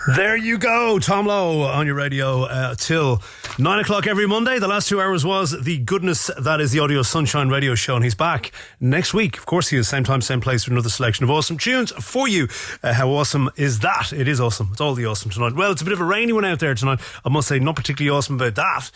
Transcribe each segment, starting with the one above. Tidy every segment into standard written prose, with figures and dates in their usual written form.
There you go, Tom Lowe on your radio till 9 o'clock every Monday. The last 2 hours was the goodness that is the Audio Sunshine radio show, and he's back next week. Of course he is, same time, same place, with another selection of awesome tunes for you. How awesome is that? It is awesome. It's all the awesome tonight. Well, it's a bit of a rainy one out there tonight, I must say, not particularly awesome about that,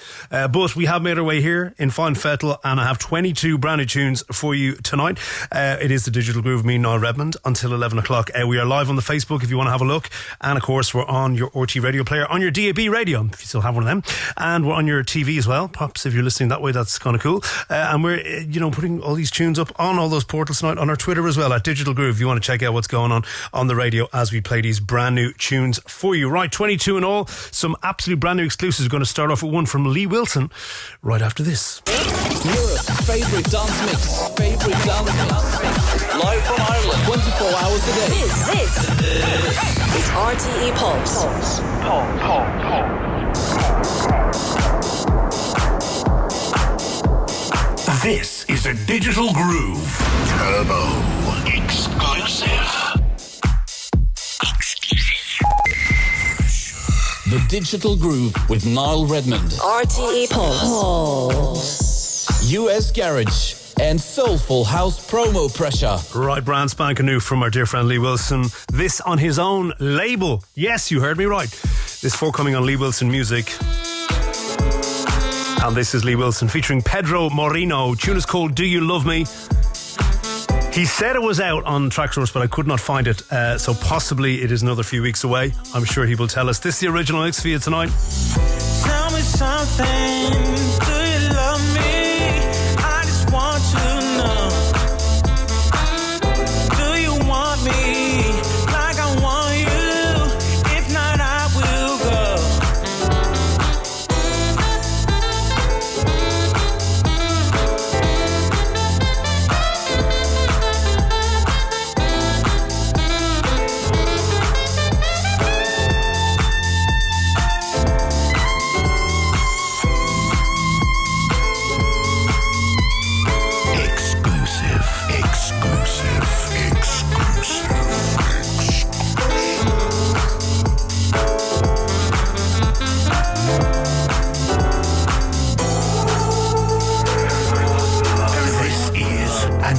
but we have made our way here in Fine Fettle, and I have 22 brand new tunes for you tonight. It is the Digital Groove, me, Niall Redmond, until 11 o'clock. We are live on the Facebook if you want to have a look, and of course we're on your RTE radio player, on your DAB radio if you still have one of them, and we're on your TV as well. Perhaps if you're listening that way, that's kind of cool. And we're putting all these tunes up on all those portals tonight, on our Twitter as well at Digital Groove if you want to check out what's going on the radio as we play these brand new tunes for you. Right, 22 in all, some absolute brand new exclusives. We're going to start off with one from Lee Wilson right after this. Europe's favourite dance mix. Live from Ireland, 24 hours a day. This is RTE Pulse. This is a Digital Groove Turbo exclusive. The Digital Groove with Niall Redmond. RTE Pulse. US Garage and Soulful House promo pressure. Right, brand spanking new from our dear friend Lee Wilson. This on his own label. Yes, you heard me right. This forthcoming on Lee Wilson Music. And this is Lee Wilson featuring Pedro Moreno. Tune is called Do You Love Me? He said it was out on Traxsource, but I could not find it. So possibly it is another few weeks away. I'm sure he will tell us. This is the original mix for you tonight. Tell me something. Do you love me? I just want to know. Do you want me like I want you? If not, I will go.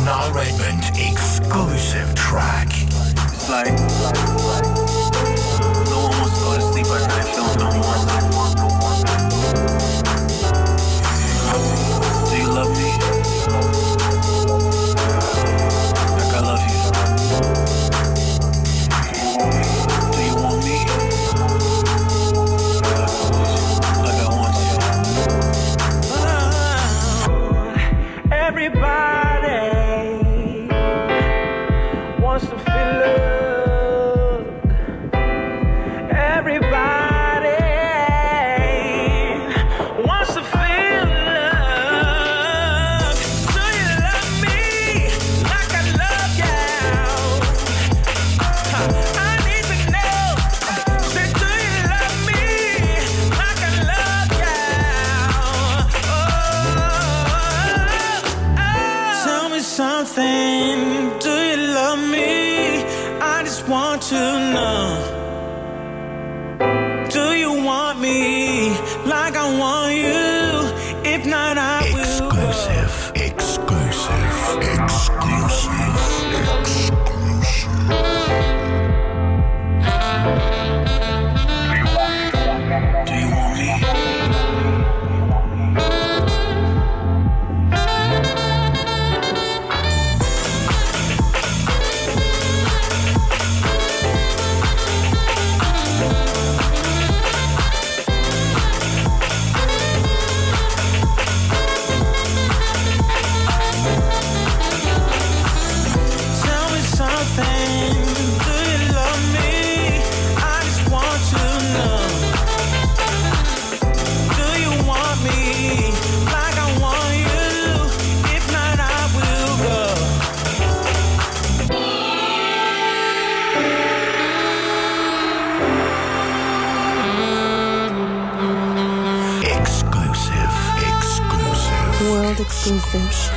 Niall Redmond exclusive track. It's like no one wants to go to sleep at night feeling no more. Do you love me? Like I love you. Do you want me? Like I want you. Everybody wants to feel love. Everybody wants to feel love. Do you love me like I love you? I need to know. Say, do you love me like I love you? Tell me something. Do you love me? I just want to know. Do you want me like I want you? If not, I will go. Exclusive. Do you want me? Tell me something. Do you love me? I just want to know. Do you want me like I want you? If not, I will go. Exclusive. World exclusive.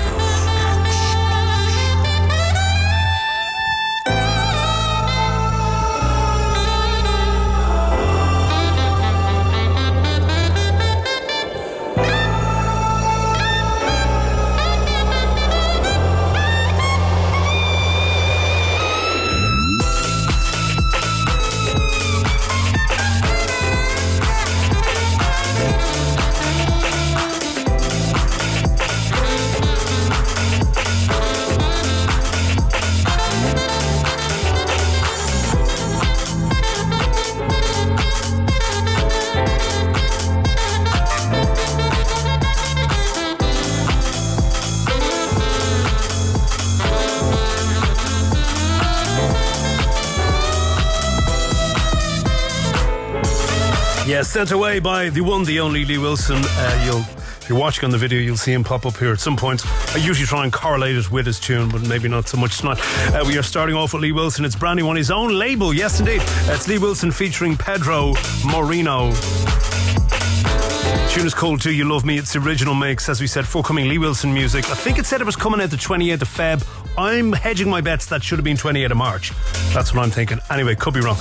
Yeah, sent away by the one, the only Lee Wilson. If you're watching on the video, you'll see him pop up here at some point. I usually try and correlate it with his tune, but maybe not so much tonight. We are starting off with Lee Wilson. It's brand new on his own label. Yes, indeed. It's Lee Wilson featuring Pedro Moreno. The tune is called Do You Love Me? It's the original mix, as we said, forthcoming Lee Wilson music. I think it said it was coming out the 28th of Feb. I'm hedging my bets that should have been 28th of March. That's what I'm thinking. Anyway, could be wrong.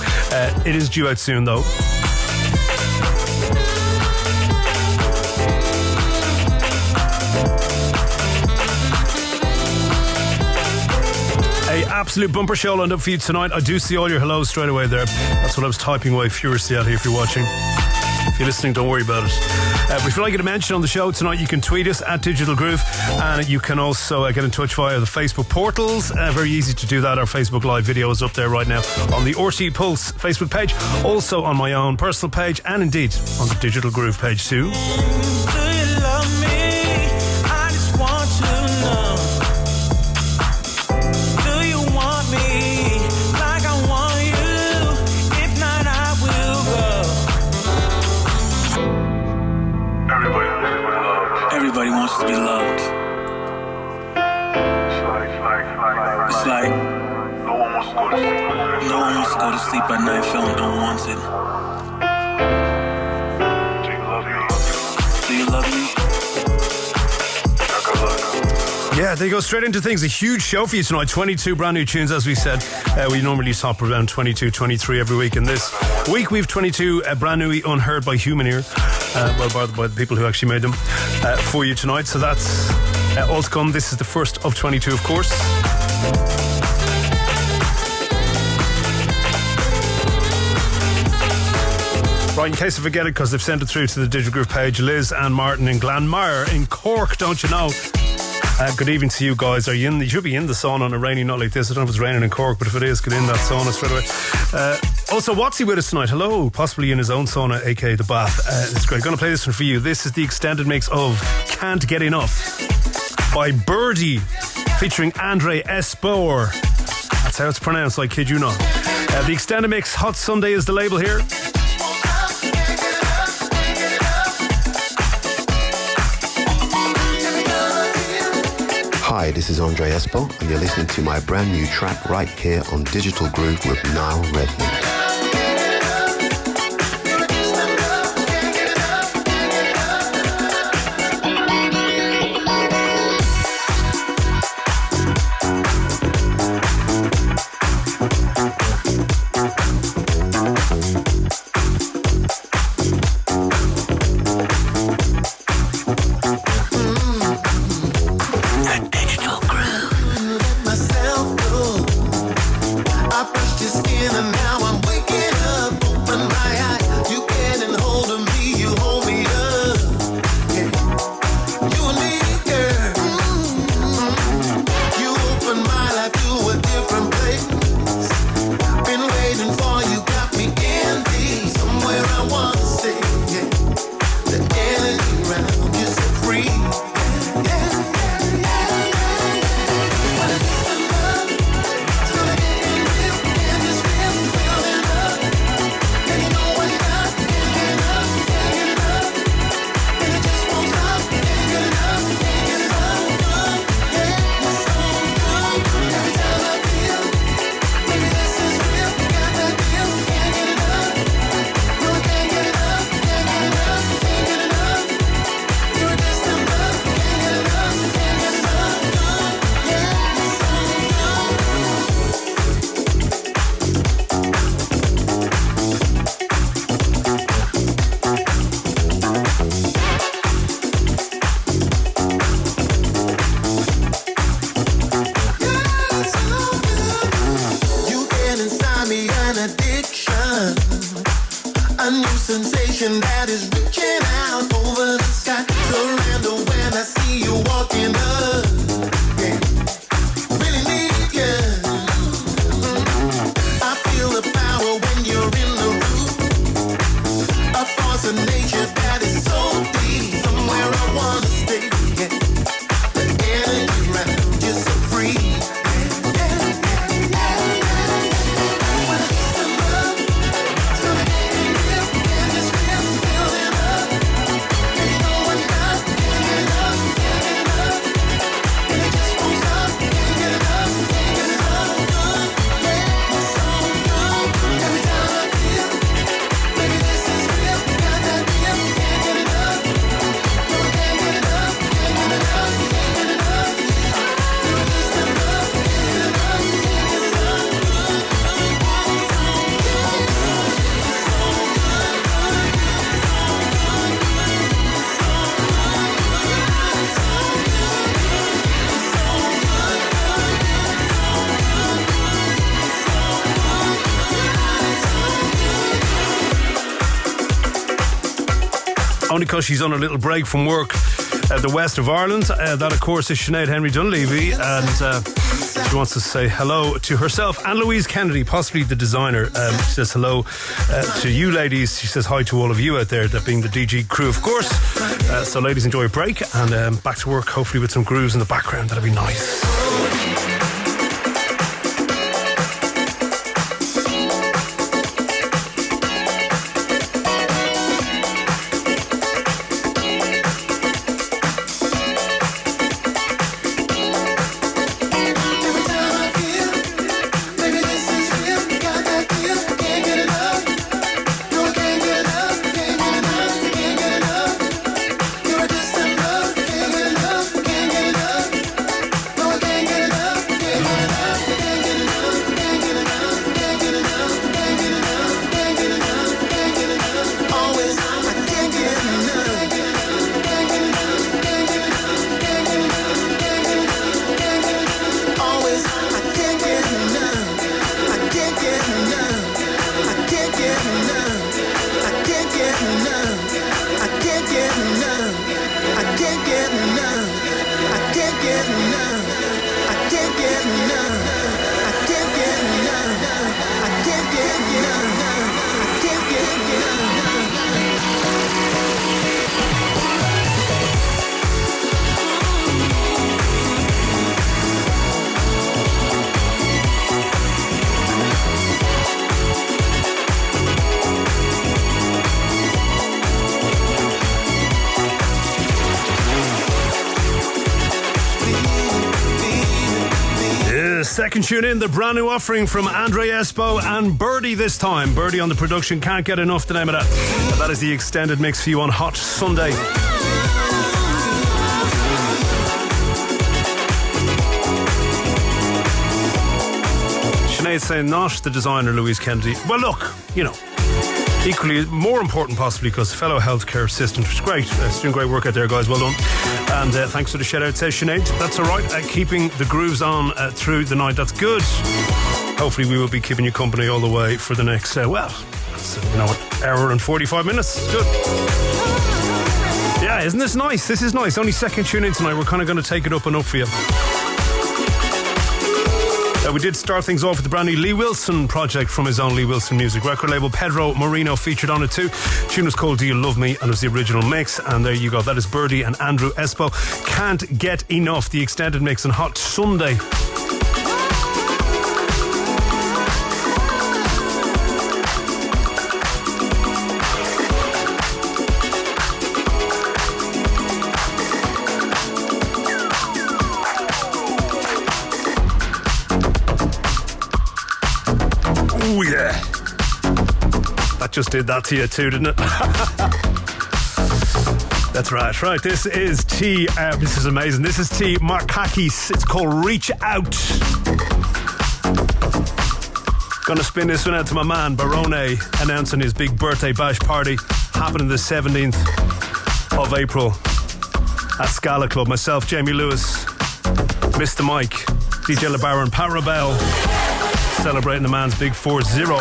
It is due out soon, though. Absolute bumper show lined up for you tonight. I do see all your hellos straight away there. That's what I was typing away furiously at here if you're watching. If you're listening, don't worry about it. But if you'd like to get a mention on the show tonight, you can tweet us at Digital Groove, and you can also get in touch via the Facebook portals. Very easy to do that. Our Facebook Live video is up there right now on the RTE Pulse Facebook page, also on my own personal page, and indeed on the Digital Groove page too. Do you love me? I just want to know. Do you want me like I want you? If not, I will go. Everybody wants to be loved. It's like no one wants to go to sleep at night feeling unwanted. Do you love me? Yeah, they go straight into things. A huge show for you tonight. 22 brand new tunes, as we said. We normally top around 22, 23 every week. And this week we've 22 brand new unheard by human ear. By the people who actually made them for you tonight. So that's all to come. This is the first of 22, of course. Right, in case I forget it, because they've sent it through to the Digital Groove page, Liz and Martin in Glanmire in Cork, don't you know? Good evening to you guys. You should be in the sauna on a rainy night like this. I don't know if it's raining in Cork, but if it is, get in that sauna straight away. Also, Watsy with us tonight. Hello, possibly in his own sauna, aka the bath. It's great. Going to play this one for you. This is the extended mix of Can't Get Enough by Birdie, featuring Andre Espeut. That's how it's pronounced, I kid you not. The extended mix, Hot Sunday is the label here. Hi, this is Andre Espeut, and you're listening to my brand new track right here on Digital Groove with Niall Redmond. only because she's on a little break from work the west of Ireland. That, of course, is Sinead Henry Dunleavy, and she wants to say hello to herself and Louise Kennedy, possibly the designer. She says hello to you ladies. She says hi to all of you out there, that being the DG crew, of course. So ladies, enjoy a break, and back to work, hopefully with some grooves in the background. That'll be nice. Second tune in, the brand new offering from Espeut and Birdie this time. Birdie on the production, can't get enough, the name of that. That is the extended mix for you on Hot Sunday. Sinead saying not the designer Louise Kennedy. Well, look, you know, equally more important possibly, because fellow healthcare assistant was great. It's doing great work out there, guys. Well done. And thanks for the shout out, says Sinead. That's all right. Keeping the grooves on through the night. That's good. Hopefully we will be keeping you company all the way for the next, hour and 45 minutes. Good. Yeah, isn't this nice? This is nice. Only second tune in tonight. We're kind of going to take it up and up for you. We did start things off with the brand new Lee Wilson project from his own Lee Wilson music record label. Pedro Moreno featured on it too. The tune was called Do You Love Me, and it was the original mix. And there you go. That is Birdie and Espeut. Can't get enough. The extended mix on Hot Sunday. Oh yeah, that just did that to you too, didn't it? That's right. This is T. This is amazing. This is T. Markakis. It's called Reach Out. Gonna spin this one out to my man Barone, announcing his big birthday bash party happening the 17th of April at Scala Club. Myself, Jamie Lewis, Mr. Mike, DJ LeBaron, and Pat Rebel. Celebrating the man's big 4-0.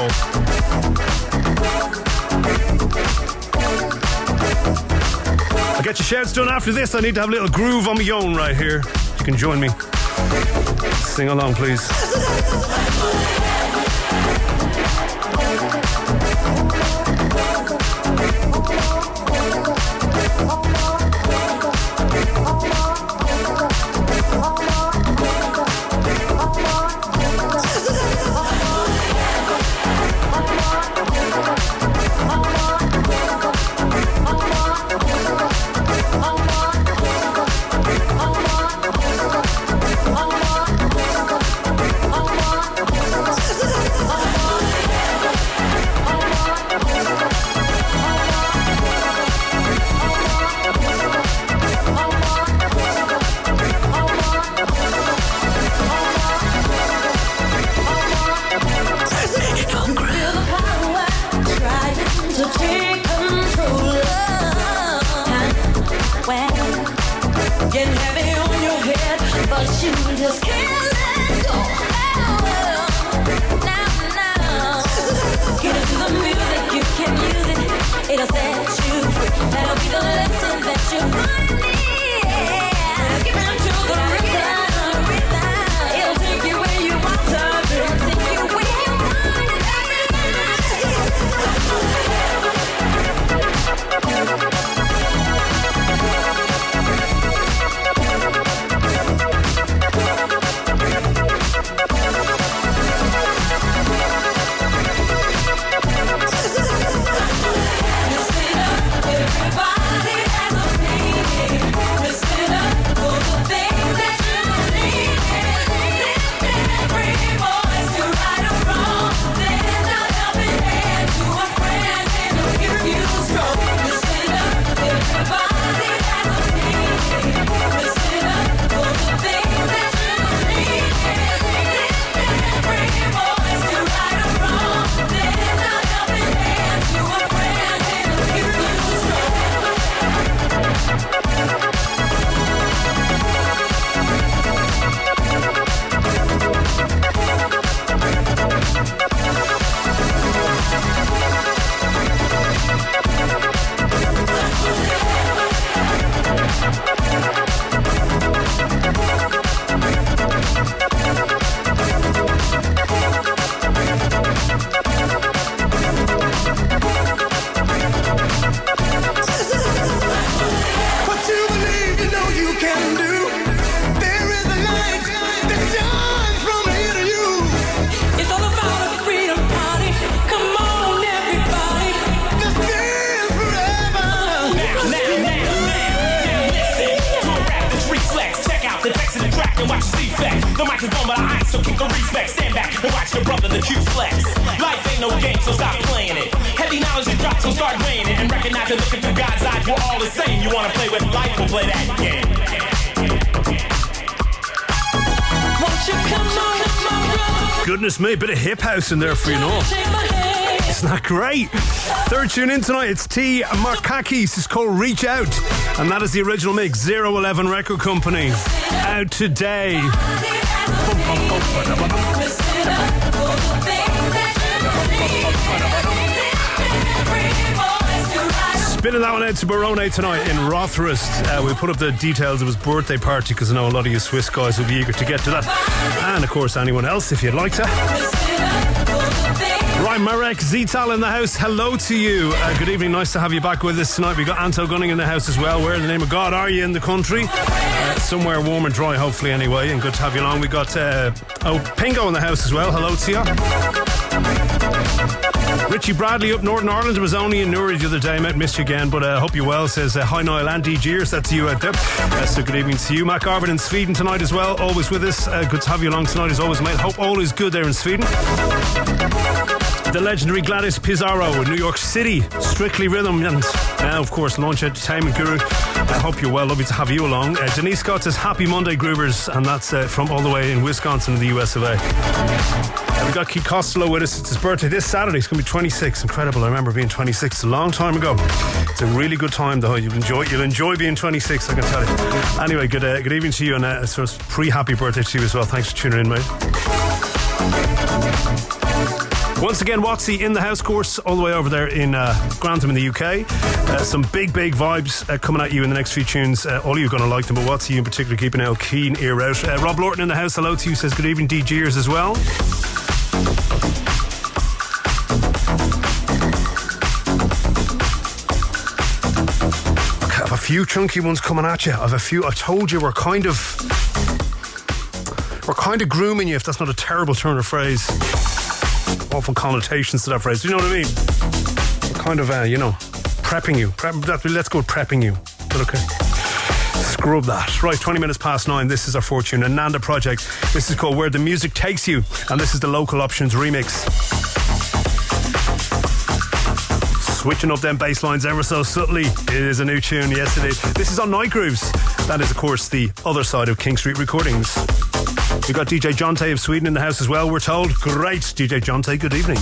I'll get your shouts done after this. I need to have a little groove on my own right here. You can join me. Sing along, please. It'll set you free. That'll be the so keep the respect. Stand back and watch your brother, the Q flex. Life ain't no game, so stop playing it. Heavy knowledge is dropped, so start weighing it. And recognize that looking through God's eyes, we're all the same. You wanna play with life, we'll play that game. Won't you come on, brother? Goodness me, bit of hip house in there for you know. Isn't that great? Third tune in tonight, it's T. Markakis. It's called Reach Out. And that is the original mix, 011 Record Company. Out today. Spinning that one out to Barone tonight in Rothurst. We put up the details of his birthday party because I know a lot of you Swiss guys will be eager to get to that. And of course anyone else if you'd like to. Right, Marek Zital in the house. Hello to you. Good evening. Nice to have you back with us tonight. We got Anto Gunning in the house as well. Where in the name of God are you in the country? Somewhere warm and dry, hopefully, anyway. And good to have you along. We got Pingo in the house as well. Hello to you. Richie Bradley up Northern Ireland. Was only in Newry the other day. Missed you again, but hope you're well. Says hi Niall and DGers. That's you out there. So good evening to you. Mac Arvin in Sweden tonight as well. Always with us. Good to have you along tonight as always, mate. Hope all is good there in Sweden. The legendary Gladys Pizarro in New York City, Strictly Rhythm, and now, of course, Launch Entertainment Guru. I hope you're well. Lovely to have you along. Denise Scott says Happy Monday, Groovers, and that's from all the way in Wisconsin in the US of A. We've got Keith Costello with us. It's his birthday this Saturday. It's going to be 26. Incredible. I remember being 26 a long time ago. It's a really good time, though. You'll enjoy being 26, I can tell you. Anyway, good evening to you, and a sort of pre-happy birthday to you as well. Thanks for tuning in, mate. Once again, Watsy in the house course, all the way over there in Grantham in the UK. Some big vibes coming at you in the next few tunes. All of you are going to like them, but Watsy in particular keeping a keen ear out. Rob Lorton in the house, hello to you, says good evening, DGers as well. I have a few chunky ones coming at you. I told you we're kind of grooming you, if that's not a terrible turn of phrase. Awful connotations to that phrase. Do you know what I mean? We're kind of, prepping you. Let's go with prepping you. But okay. Scrub that. Right, 20 minutes past 9. This is our fortune, a Nanda project. This is called Where the Music Takes You, and this is the Local Options remix. Switching up them bass lines ever so subtly. It is a new tune. Yes, it is. This is on Night Grooves. That is, of course, the other side of King Street Recordings. We've got DJ Jonte of Sweden in the house as well, we're told. Great, DJ Jonte, good evening.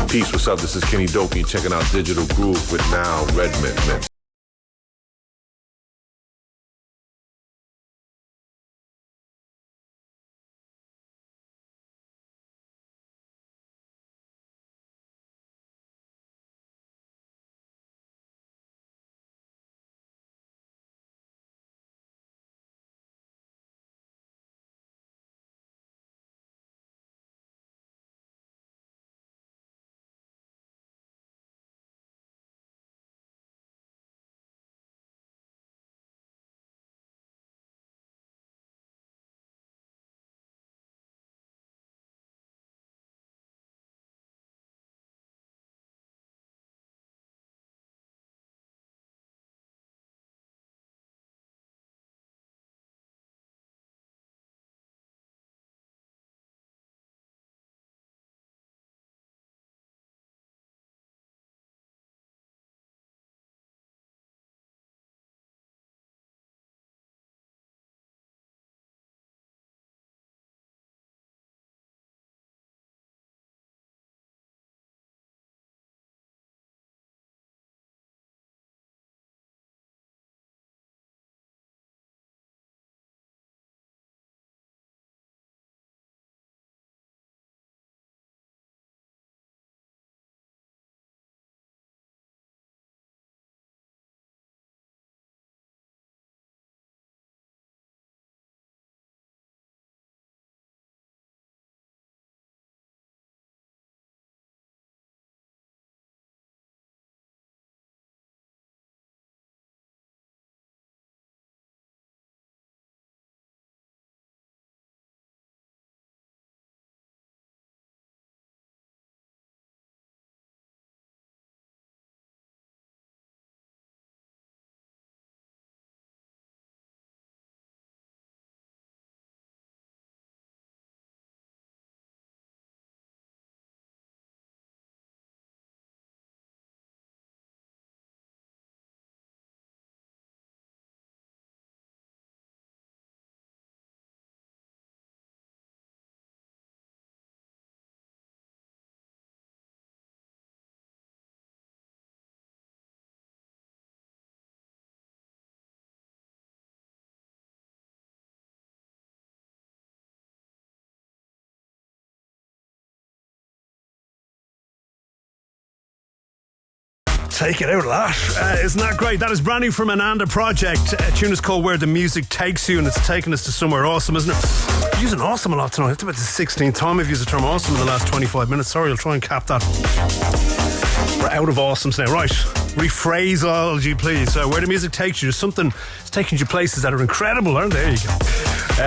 Peace, what's up? This is Kenny Dopey, checking out Digital Groove with Now Redmond. take it out of that. Isn't that great? That is brand new from Ananda Project. A tune is called Where the Music Takes You, and it's taking us to somewhere awesome, isn't it? I'm using awesome a lot tonight. It's about the 16th time I've used the term awesome in the last 25 minutes. Sorry, I'll try and cap that. We're out of awesomes now. Right. Rephraseology, please. Where the music takes you. Something is taking you places that are incredible, aren't they? There you go.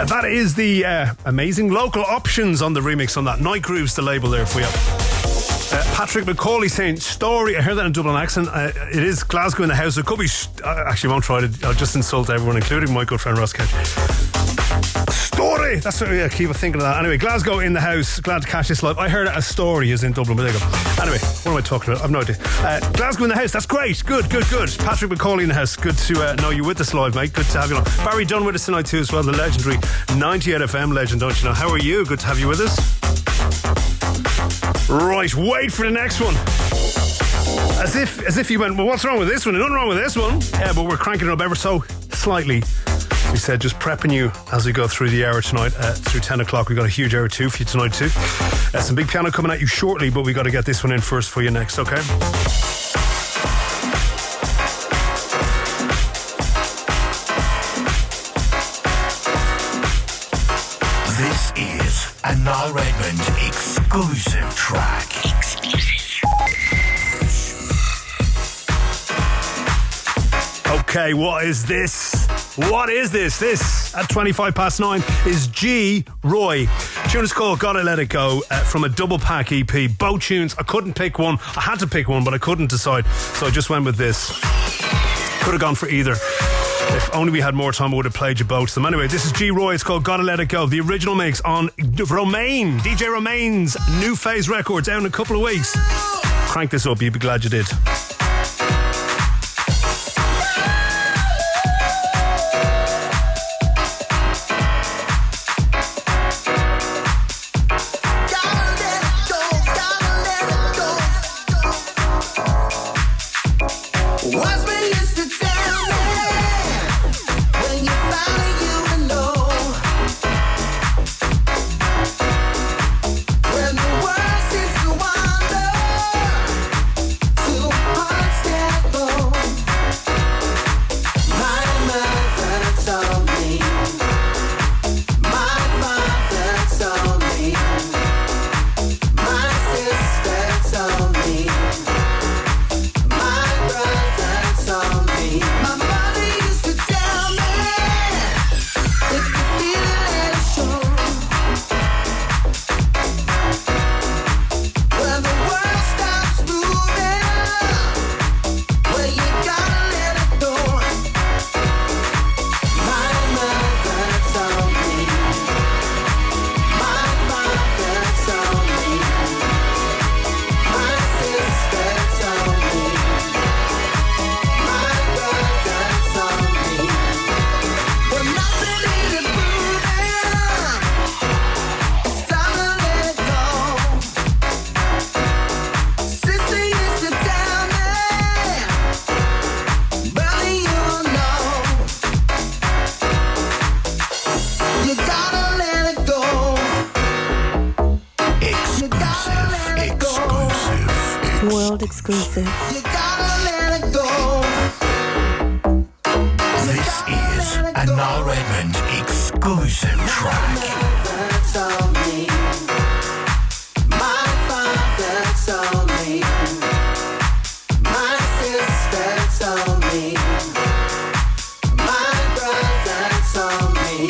That is the amazing local options on the remix on that. Night Grooves, the label there for you. Patrick McCauley saying story. I heard that in Dublin accent. It is Glasgow in the house. It could be. Actually, I won't try it. I'll just insult everyone, including my good friend Ross Ketch. Story. That's what I keep thinking of that. Anyway, Glasgow in the house. Glad to catch this live. I heard a story is in Dublin, but there you go. Anyway, what am I talking about? I've no idea. Glasgow in the house. That's great. Good. Patrick McCauley in the house. Good to know you with us live, mate. Good to have you on. Barry Dunn with us tonight too as well. The legendary 98 FM legend, don't you know? How are you? Good to have you with us. Right, wait for the next one. As if you went, well, what's wrong with this one? Nothing wrong with this one. Yeah, but we're cranking it up ever so slightly. We said just prepping you as we go through the hour tonight, through 10 o'clock. We've got a huge hour 2 for you tonight too. Some big piano coming at you shortly, but we got to get this one in first for you next, okay? This is a Niall Redmond exclusive track. Okay, what is this? What is this? This, at 9:25 is G. Roy. Tune is called Gotta Let It Go from a double pack EP. Both tunes. I couldn't pick one. I had to pick one, but I couldn't decide. So I just went with this. Could have gone for either. If only we had more time, I would have played you both of them. Anyway, this is G. Roy. It's called Gotta Let It Go. The original mix on Romain, DJ Romain's new Faze Records out in a couple of weeks. Crank this up. You'd be glad you did. Exclusive. You gotta let it go. This is a Niall Redmond exclusive track. My father told me, my sister told me, my brother told me.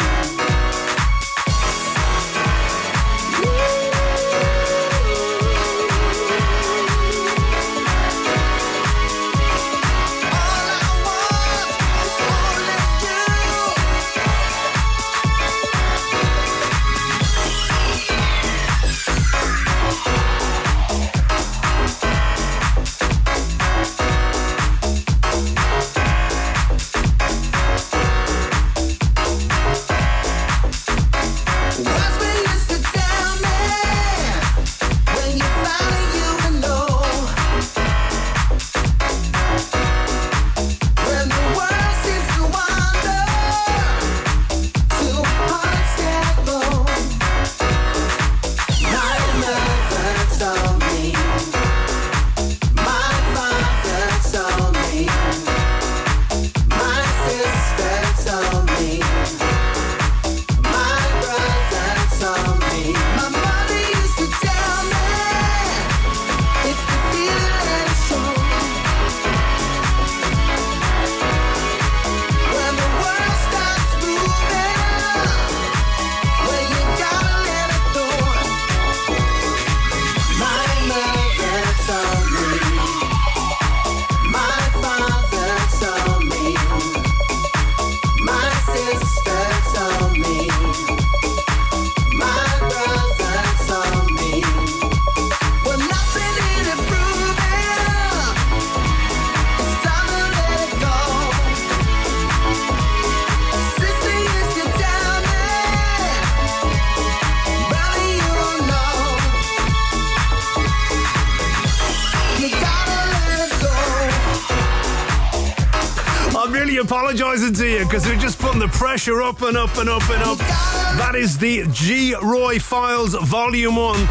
apologising to you because we're just putting the pressure up and up and up and up. That is the G. Roy Files Volume 1.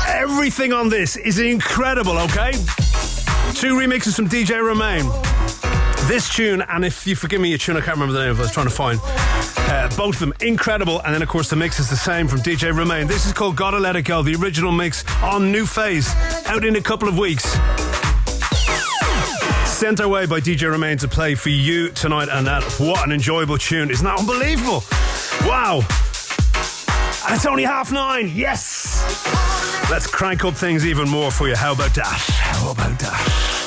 Everything on this is incredible, okay? 2 remixes from DJ Romain. This tune, and if you forgive me a tune I can't remember the name of, I was trying to find. Both of them incredible, and then of course the mix is the same from DJ Romain. This is called Gotta Let It Go, the original mix on New Phase, out in a couple of weeks. Sent our way by DJ Romain to play for you tonight, and that, what an enjoyable tune. Isn't that unbelievable? Wow. And it's only 9:30. Yes. Let's crank up things even more for you. How about that? How about that?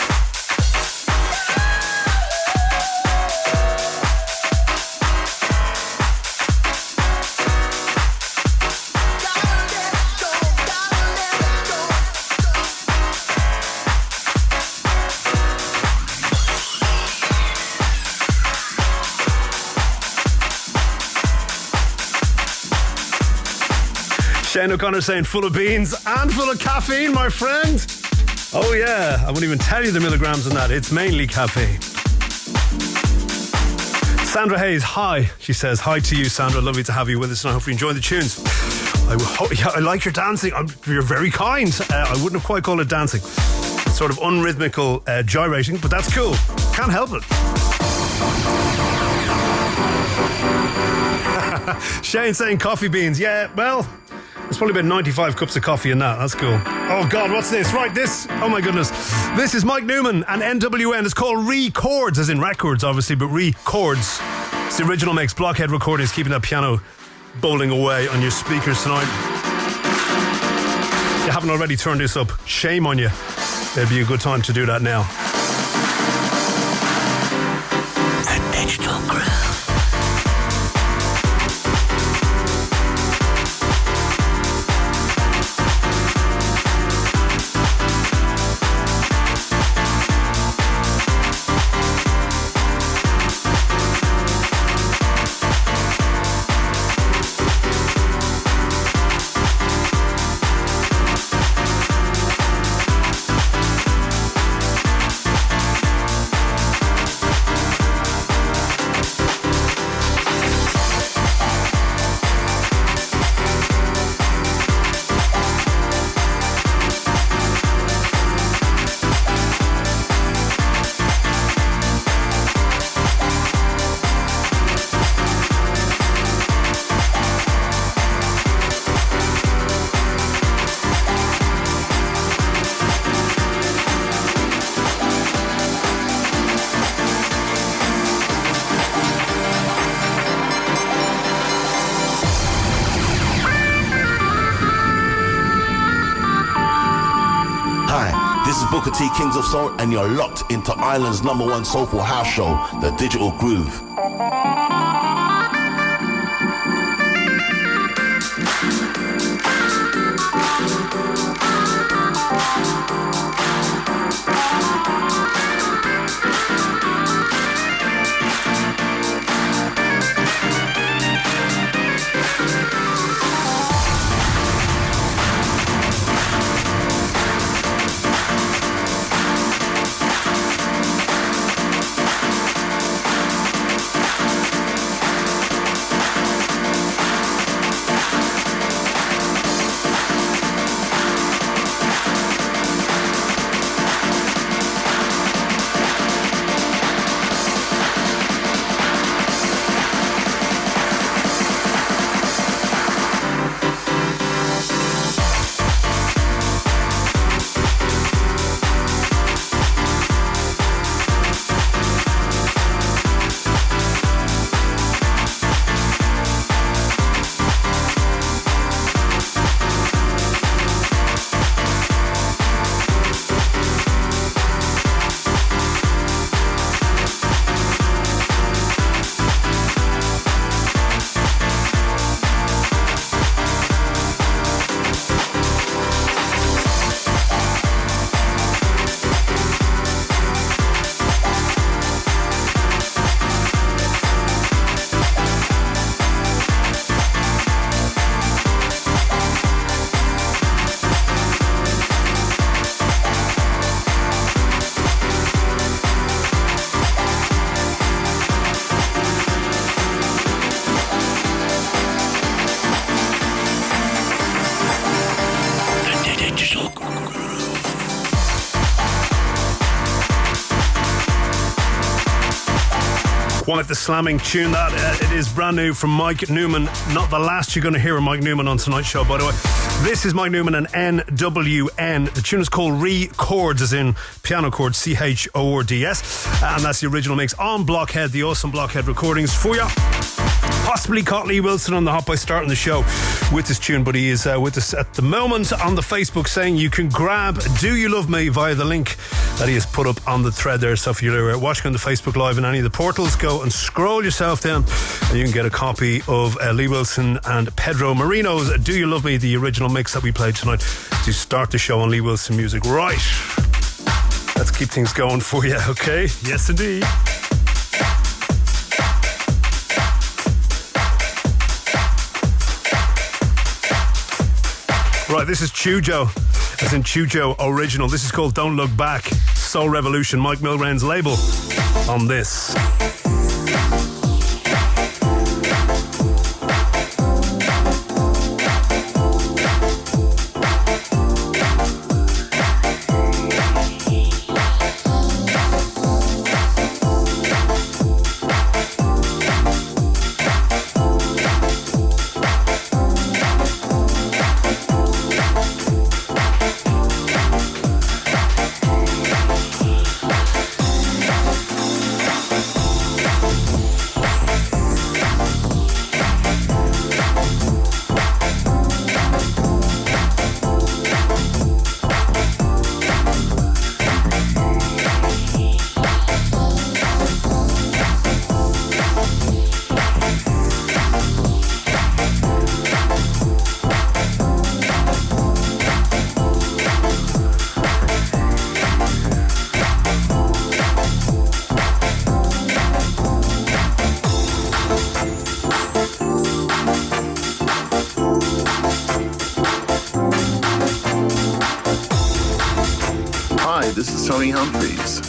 Shane O'Connor saying full of beans and full of caffeine, my friend. Oh yeah, I wouldn't even tell you the milligrams in that. It's mainly caffeine. Sandra Hayes, hi. She says, hi to you, Sandra. Lovely to have you with us, and I hope you enjoy the tunes. I like your dancing. You're very kind. I wouldn't have quite called it dancing. It's sort of unrhythmical gyrating, but that's cool. Can't help it. Shane saying coffee beans. Yeah, well, there's probably about 95 cups of coffee in that. That's cool. Oh God, what's this? Right, this. Oh my goodness. This is Mike Newman and N.W.N. It's called Re-Chords, as in records, obviously, but Re-Chords. It's the original mix. Blockhead recordings, keeping that piano bowling away on your speakers tonight. If you haven't already turned this up, shame on you. It'd be a good time to do that now. The Digital Groove. T Kings of Soul, and you're locked into Ireland's #1 soulful house show, The Digital Groove. Quite the slamming tune that. It is brand new from Mike Newman. Not the last you're going to hear of Mike Newman on tonight's show, by the way. This is Mike Newman and N.W.N. The tune is called Re-Chords, as in piano chords, C-H-O-R-D-S. And that's the original mix on Blockhead, the awesome Blockhead recordings for you. Possibly caught Lee Wilson on the hop by starting the show with this tune, but he is with us at the moment on the Facebook saying you can grab Do You Love Me via the link that he has put up on the thread there. So if you're watching on the Facebook Live in any of the portals, go and scroll yourself down and you can get a copy of Lee Wilson and Pedro Moreno's Do You Love Me, the original mix that we played tonight to start the show on Lee Wilson Music. Right, let's keep things going for you, okay? Yes, indeed. Right, this is Chujo, as in Chujo Original. This is called Don't Look Back. Soul Revolution, Mike Milrain's label on this.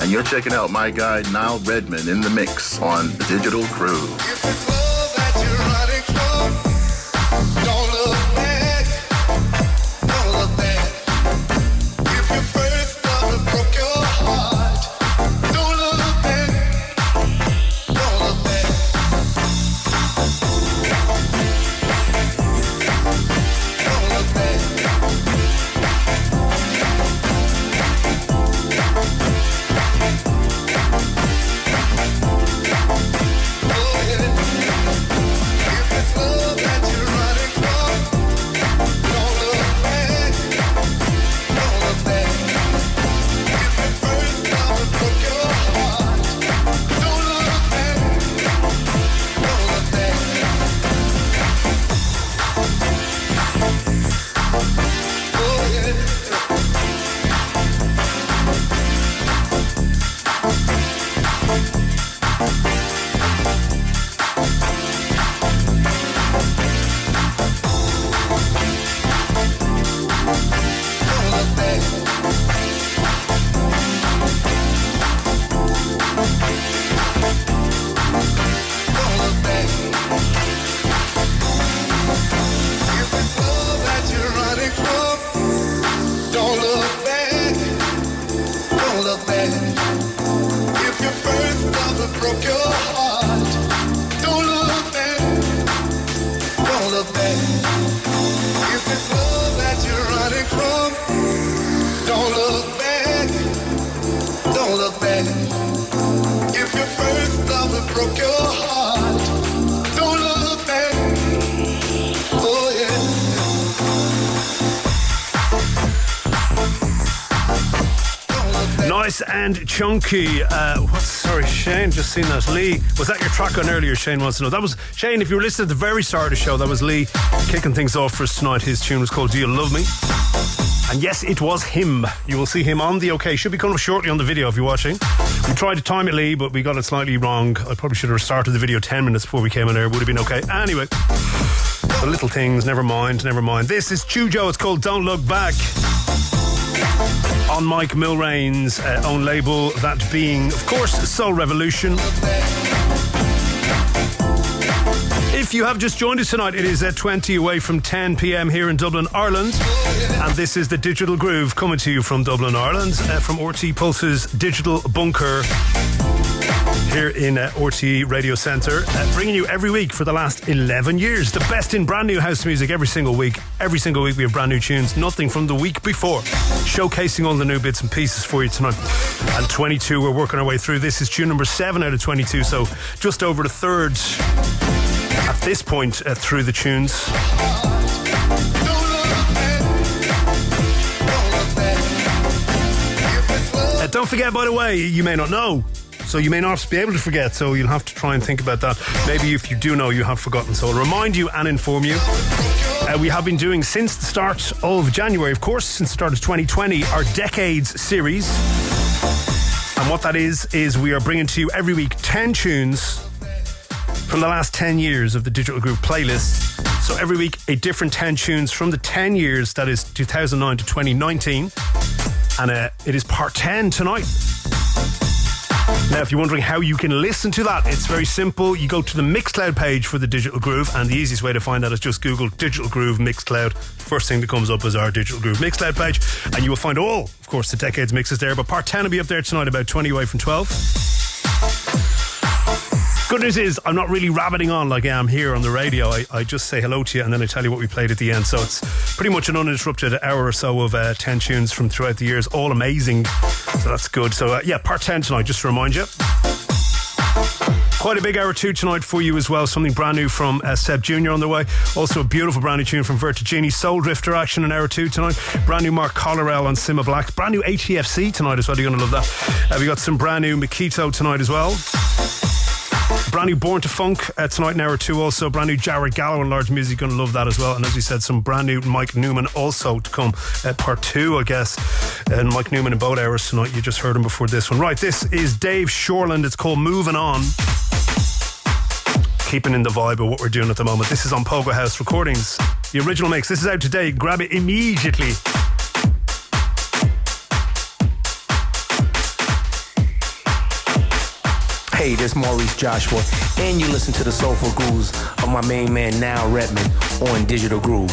And you're checking out my guy Nile Redmond in the mix on the Digital Groove. If it's love that you're running from, don't look back, don't look back. If your first love broke your heart, don't look back, don't look back. Don't look back. And chunky. Sorry, Shane, just seen that. Lee, was that your track on earlier? Shane wants to know. That was Shane. If you were listening at the very start of the show, that was Lee kicking things off for us tonight. His tune was called Do You Love Me? And yes, it was him. You will see him on the OK. Should be coming up shortly on the video if you're watching. We tried to time it, Lee, but we got it slightly wrong. I probably should have started the video 10 minutes before we came in there. Would have been okay. Anyway, the little things. Never mind. This is Chujo. It's called Don't Look Back. On Mike Milrain's own label, that being, of course, Soul Revolution. If you have just joined us tonight, it is at 20 away from 10 p.m. here in Dublin, Ireland. And this is the Digital Groove coming to you from Dublin, Ireland, from RTE Pulse's Digital Bunker here in RTE Radio Centre, bringing you every week for the last 11 years the best in brand new house music every single week. Every single week we have brand new tunes, nothing from the week before, showcasing all the new bits and pieces for you tonight. And 22, we're working our way through. This is tune number 7 out of 22, so just over the third at this point through the tunes. Don't forget, by the way, you may not know, so you may not be able to forget, so you'll have to try and think about that. Maybe if you do know, you have forgotten, so I'll remind you and inform you. We have been doing, since the start of January, of course, since the start of 2020, our Decades series. And what that is we are bringing to you every week 10 tunes from the last 10 years of the Digital Groove playlist. So every week, a different 10 tunes from the 10 years, that is 2009 to 2019. And it is part 10 tonight. Now, if you're wondering how you can listen to that, it's very simple. You go to the Mixcloud page for the Digital Groove, and the easiest way to find that is just Google Digital Groove Mixcloud. First thing that comes up is our Digital Groove Mixcloud page, and you will find all, of course, the Decades mixes there. But part 10 will be up there tonight, about 20 away from 12. Good news is I'm not really rabbiting on like I am here on the radio. I just say hello to you and then I tell you what we played at the end. So it's pretty much an uninterrupted hour or so of 10 tunes from throughout the years, all amazing. So that's good. So yeah, part 10 tonight, just to remind you. Quite a big hour 2 tonight for you as well. Something brand new from Sebb Junior on the way. Also a beautiful brand new tune from Vertigini. Soul Drifter action in hour 2 tonight. Brand new Mark Collarell on Sima Black. Brand new ATFC tonight as well. You're going to love that. We got some brand new Makito tonight as well. Brand new Born to Funk tonight in hour 2 also. Brand new Jared Gallo and Large Music, going to love that as well. And as we said, some brand new Mike Newman also to come part 2 I guess. And Mike Newman in both hours tonight. You just heard him before this one. Right, this is Dave Shorland. It's called Movin On. Keeping in the vibe of what we're doing at the moment. This is on Pogo House Recordings, the original mix. This is out today. Grab it immediately. Hey, this Maurice Joshua, and you listen to the soulful grooves of my main man, Now Redmond, on Digital Groove.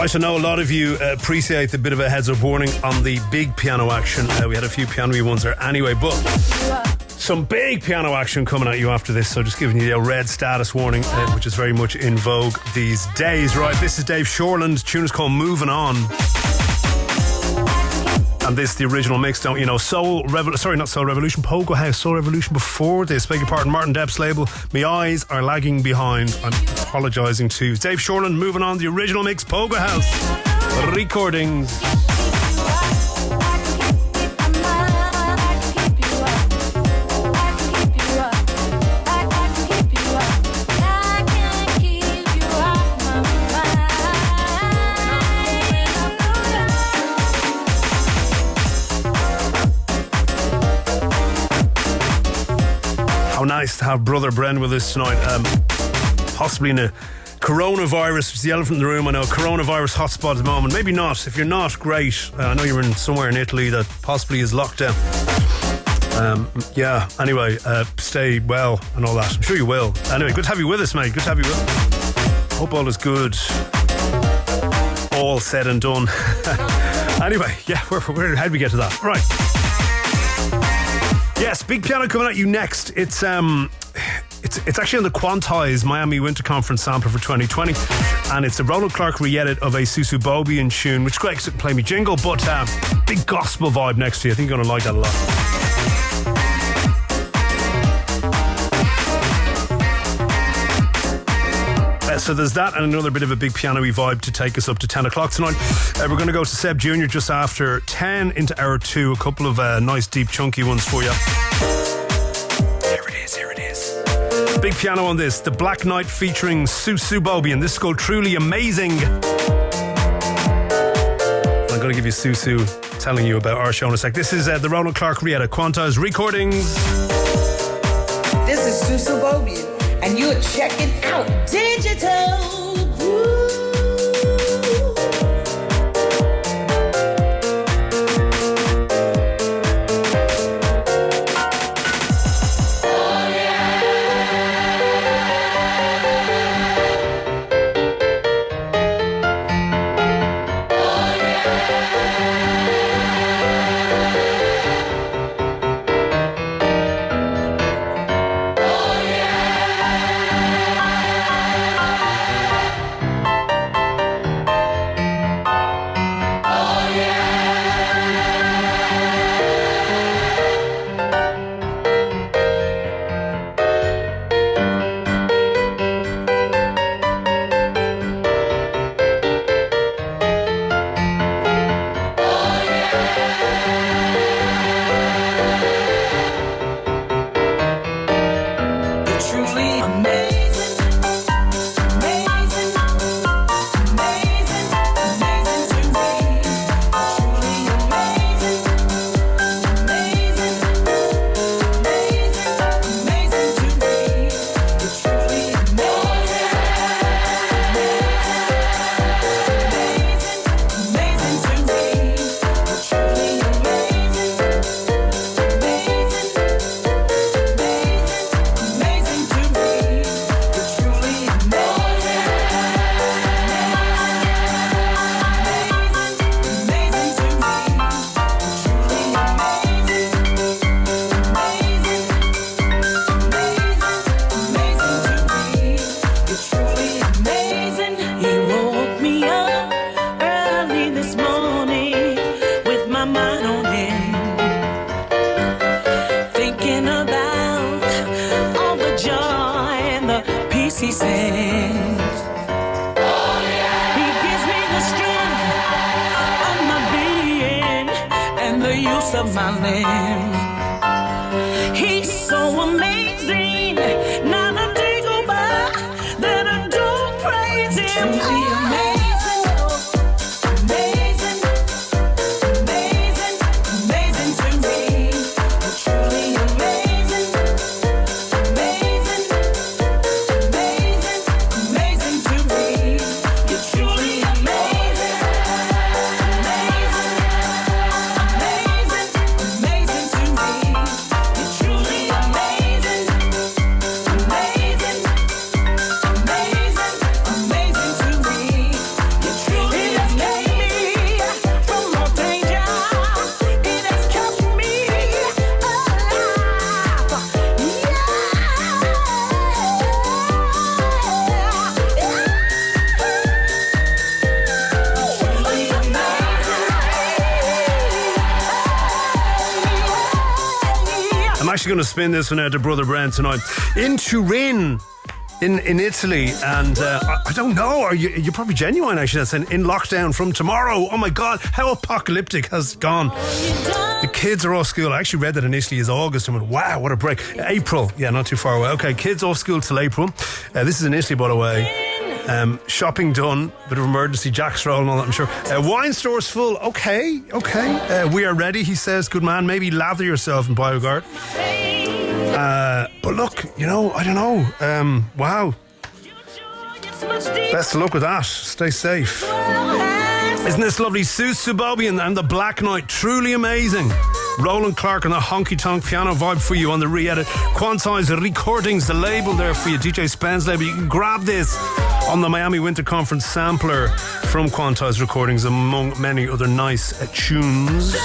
Right, I know a lot of you appreciate the bit of a heads up warning on the big piano action. We had a few piano-y ones there anyway, but some big piano action coming at you after this, so just giving you a red status warning, which is very much in vogue these days. Right, this is Dave Shorland. The tune is called Movin On. And this is the original mix, don't you know? Not Soul Revolution, Pogo House, Soul Revolution before this. Beg your pardon, Martin Depp's label. My eyes are lagging behind. I'm apologising to Dave Shorland. Moving on, the original mix, Pogo House. Recordings. How nice to have brother Bren with us tonight. Possibly in a coronavirus, it's the elephant in the room. I know, coronavirus hotspot at the moment. Maybe not. If you're not, great. I know you're in somewhere in Italy that possibly is locked down. Anyway, stay well and all that. I'm sure you will. Anyway, good to have you with us, mate. Good to have you with us. Hope all is good. All said and done. Anyway, how did we get to that? Right. Yes, big piano coming at you next. It's actually on the Quantize Miami Winter Conference sample for 2020, and it's a Roland Clark re-edit of a Susu Bobien tune, which is great because it can play me jingle, but big gospel vibe next to you. I think you're going to like that a lot. So there's that and another bit of a big piano-y vibe to take us up to 10 o'clock tonight. We're going to go to Sebb Junior just after 10 into hour 2. A couple of nice, deep, chunky ones for you. Here it is. Big piano on this. The BlackKnight featuring Susu Bobien. This is called Truly Amazing. I'm going to give you Susu telling you about our show in a sec. This is the Roland Clark re-edit, Quantize Recordings. This is Susu Bobien, and you're checking out Digital Groove. Amazing to me. actually going to spin this one out to Brother Brent tonight. In Turin, in Italy, and I don't know, you're probably genuine actually, that's in lockdown from tomorrow. Oh my God, how apocalyptic has it gone. The kids are off school. I actually read that initially is August. I went, wow, what a break. April, yeah, not too far away. Okay, kids off school till April. This is in Italy, by the way. Shopping done, bit of emergency jack stroll and all that, I'm sure. Wine stores full. Okay. We are ready, he says. Good man. Maybe lather yourself in BioGuard. But look, I don't know. Wow. Best of luck with that. Stay safe. Isn't this lovely? Susu, Bobien and the BlackKnight. Truly amazing. Roland Clark and the honky-tonk piano vibe for you on the re-edit. Quantize Recordings, the label there for you. DJ Spen's label. You can grab this on the Miami Winter Conference sampler from Quantize Recordings, among many other nice tunes.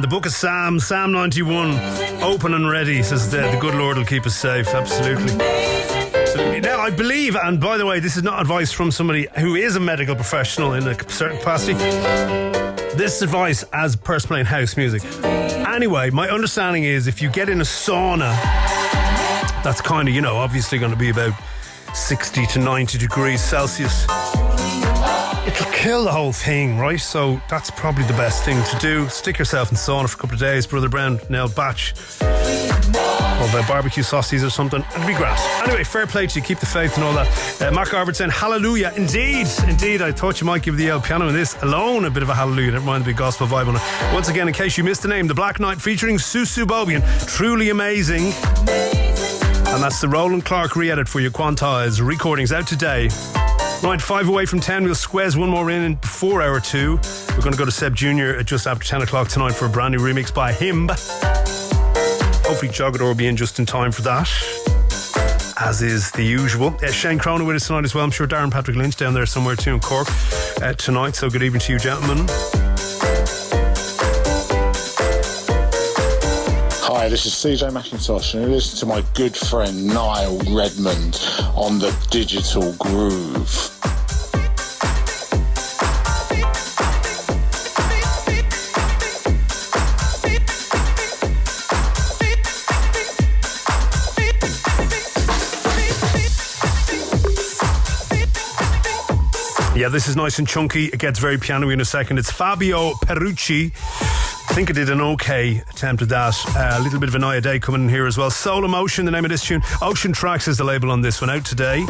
The Book of Psalm 91, open and ready, says the good Lord will keep us safe. Absolutely. Now, I believe, and by the way, this is not advice from somebody who is a medical professional in a certain capacity. This is advice as a person playing house music. Anyway, my understanding is if you get in a sauna, that's kind of, obviously going to be about 60 to 90 degrees Celsius. It'll kill the whole thing, right? So that's probably the best thing to do. Stick yourself in sauna for a couple of days. Brother Brown nailed batch of barbecue sausages or something. It'll be grand. Anyway, fair play to you. Keep the faith and all that. Mark Harvard saying, hallelujah. Indeed. I thought you might give the El Piano in this alone a bit of a hallelujah. Never mind the big gospel vibe on it. Once again, in case you missed the name, the BlackKnight featuring Susu Bobien. Truly amazing. And that's the Roland Clark re-edit for your Quantize Recordings out today. Right, 5 away from 10. We'll squeeze one more in before hour 2. We're going to go to Sebb Junior at just after 10 o'clock tonight for a brand new remix by him. Hopefully Jogador will be in just in time for that, as is the usual. Shane Cronin with us tonight as well. I'm sure Darren Patrick Lynch down there somewhere too in Cork tonight. So good evening to you, gentlemen. Hi, this is CJ McIntosh, and you listen to my good friend Niall Redmond on the Digital Groove. Yeah, this is nice and chunky. It gets very piano-y in a second. It's Fabio Pierucci. I think I did an okay attempt at that. A little bit of an Aya Day coming in here as well. Soul Emotion, the name of this tune. Ocean Trax is the label on this one, out today.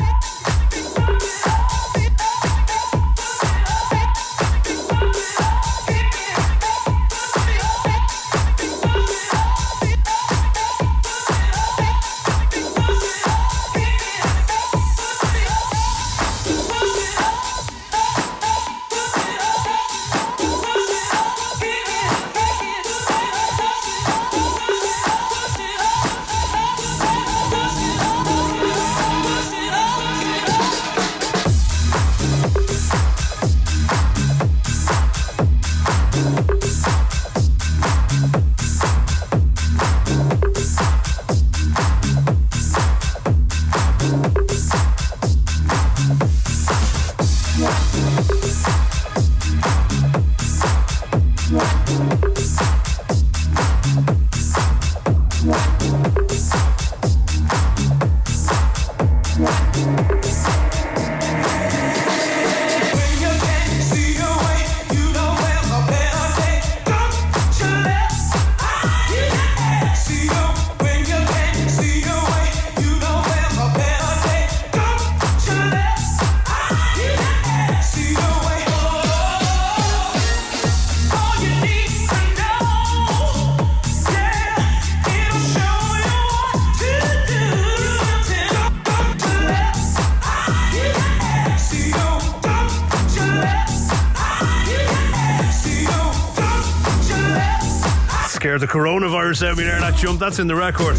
scared the coronavirus out of me there, that jump. That's in the record.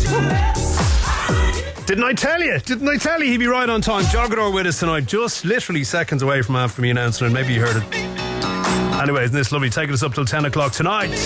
Didn't I tell you? He'd be right on time. Jogador with us tonight, just literally seconds away from after me announcing it. Maybe you heard it. Anyways, isn't this lovely? Taking us up till 10 o'clock tonight.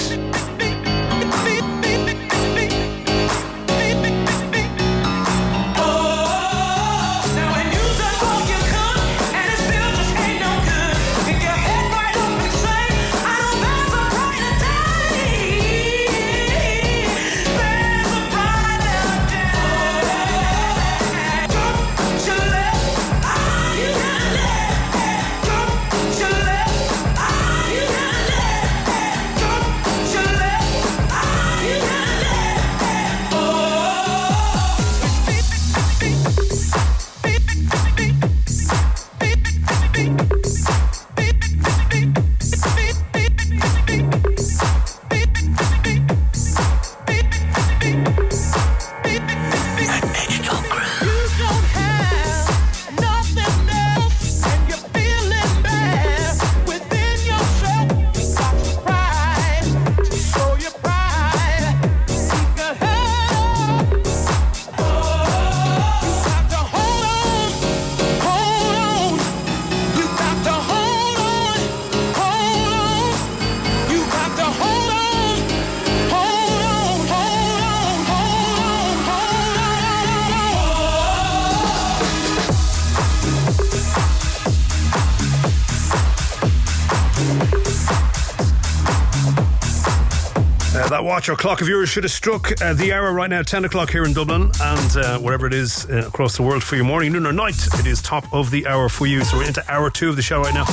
That watch or clock of yours should have struck the hour right now, 10 o'clock here in Dublin, and wherever it is across the world for your morning, noon or night, it is top of the hour for you. So we're into hour 2 of the show right now.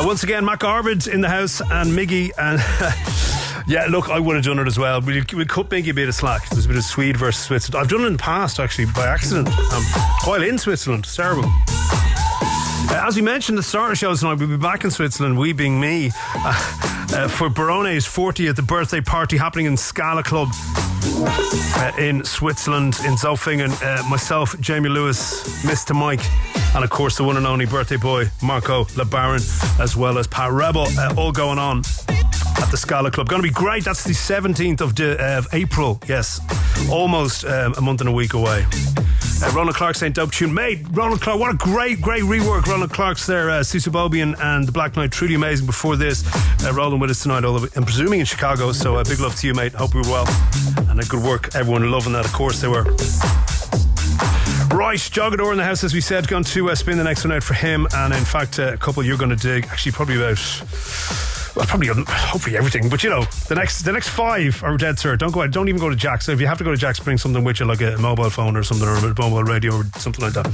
Once again, Mac Arbid in the house and Miggy, and yeah, look, I would have done it as well. We cut Miggy a bit of slack. There's a bit of Swede versus Switzerland. I've done it in the past, actually, by accident, while in Switzerland. It's terrible. As we mentioned at the start of the show tonight, we'll be back in Switzerland, we being me, for Barone's 40th birthday party happening in Scala Club in Switzerland, in Zofingen. Myself, Jamie Lewis, Mr. Mike, and of course the one and only birthday boy, Marco LeBaron, as well as Pat Rebel, all going on at the Scala Club. Going to be great. That's the 17th of April. Yes, almost a month and a week away. Roland Clark's St. Dope tune. Mate, Roland Clark, what a great rework. Roland Clark's there, Susu, Bobien and the BlackKnight, truly amazing. Before this, Roland with us tonight, although I'm presuming in Chicago, so big love to you, mate. Hope you were well, and good work, everyone loving that. Of course they were. Right, Jogador in the house, as we said, going to spin the next one out for him, and in fact a couple you're going to dig, actually probably about, well, probably hopefully everything, but you know, the next 5 are dead cert. Don't even go to Jack's. So if you have to go to Jack's, bring something with you, like a mobile phone or something, or a mobile radio or something like that.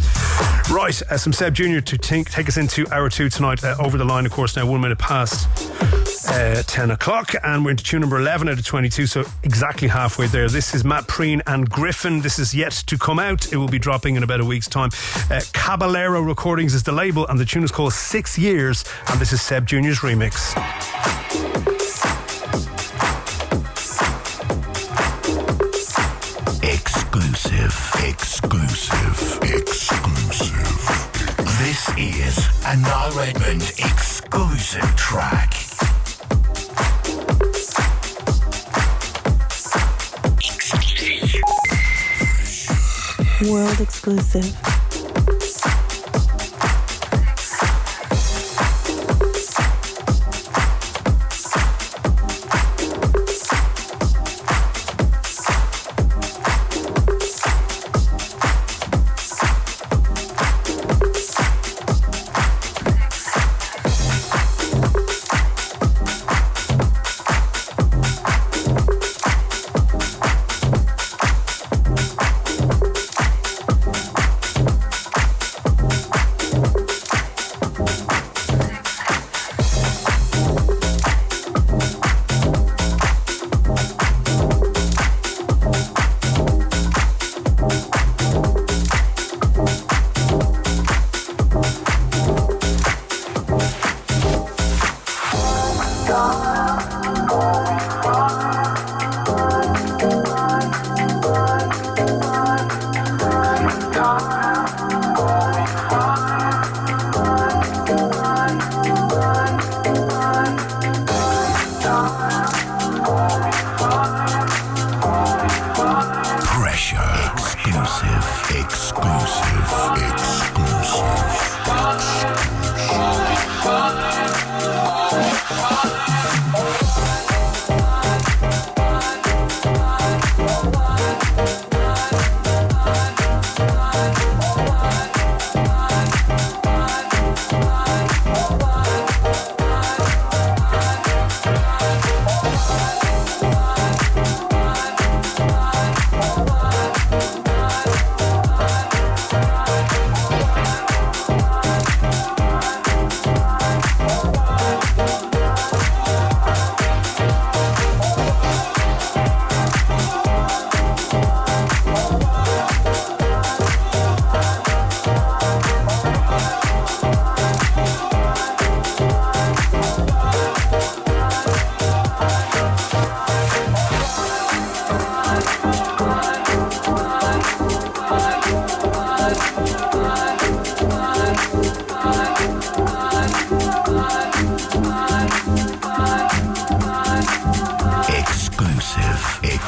Right, some Sebb Junior to take us into hour 2 tonight. Over the line, of course, now 1 minute past 10 o'clock, and we're into tune number 11 out of 22, so exactly halfway there. This is Prehn Griffin. This is yet to come out. It will be dropping in about a week's time. Caballero Recordings is the label, and the tune is called 6 Years, and this is Sebb Junior's remix. Exclusive. This is a Niall Redmond exclusive track. World exclusive.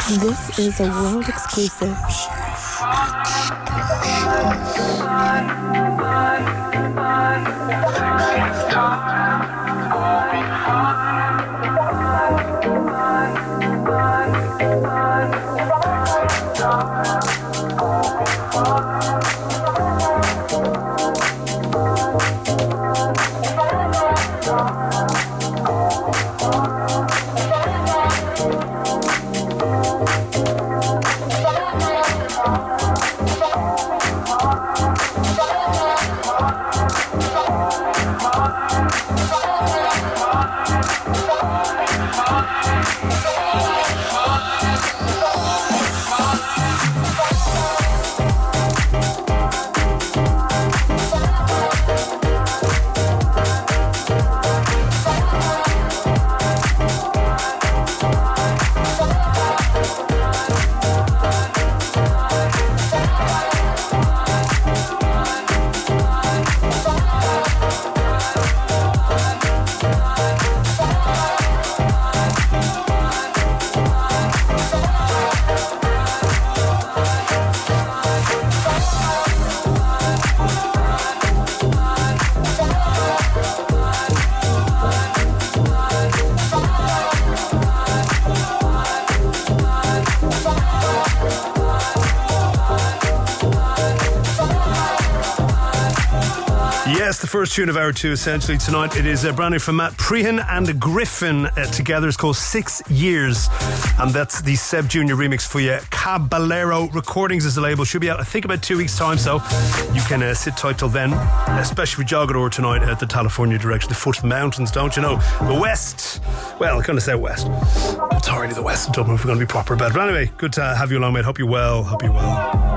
This is a world exclusive. Yes, the first tune of hour two, essentially, tonight. It is brand new from Matt Prehn and Griffin together. It's called 6 Years, and that's the Sebb Junior remix for you. Caballero Recordings is the label. Should be out, I think, about 2 weeks' time, so you can sit tight till then, especially with Jogador tonight at the California direction, the foot of the mountains, don't you know? The west, well, kind of southwest. It's already the west of Dublin if we're going to be proper about it. But anyway, good to have you along, mate. Hope you're well. Hope you're well.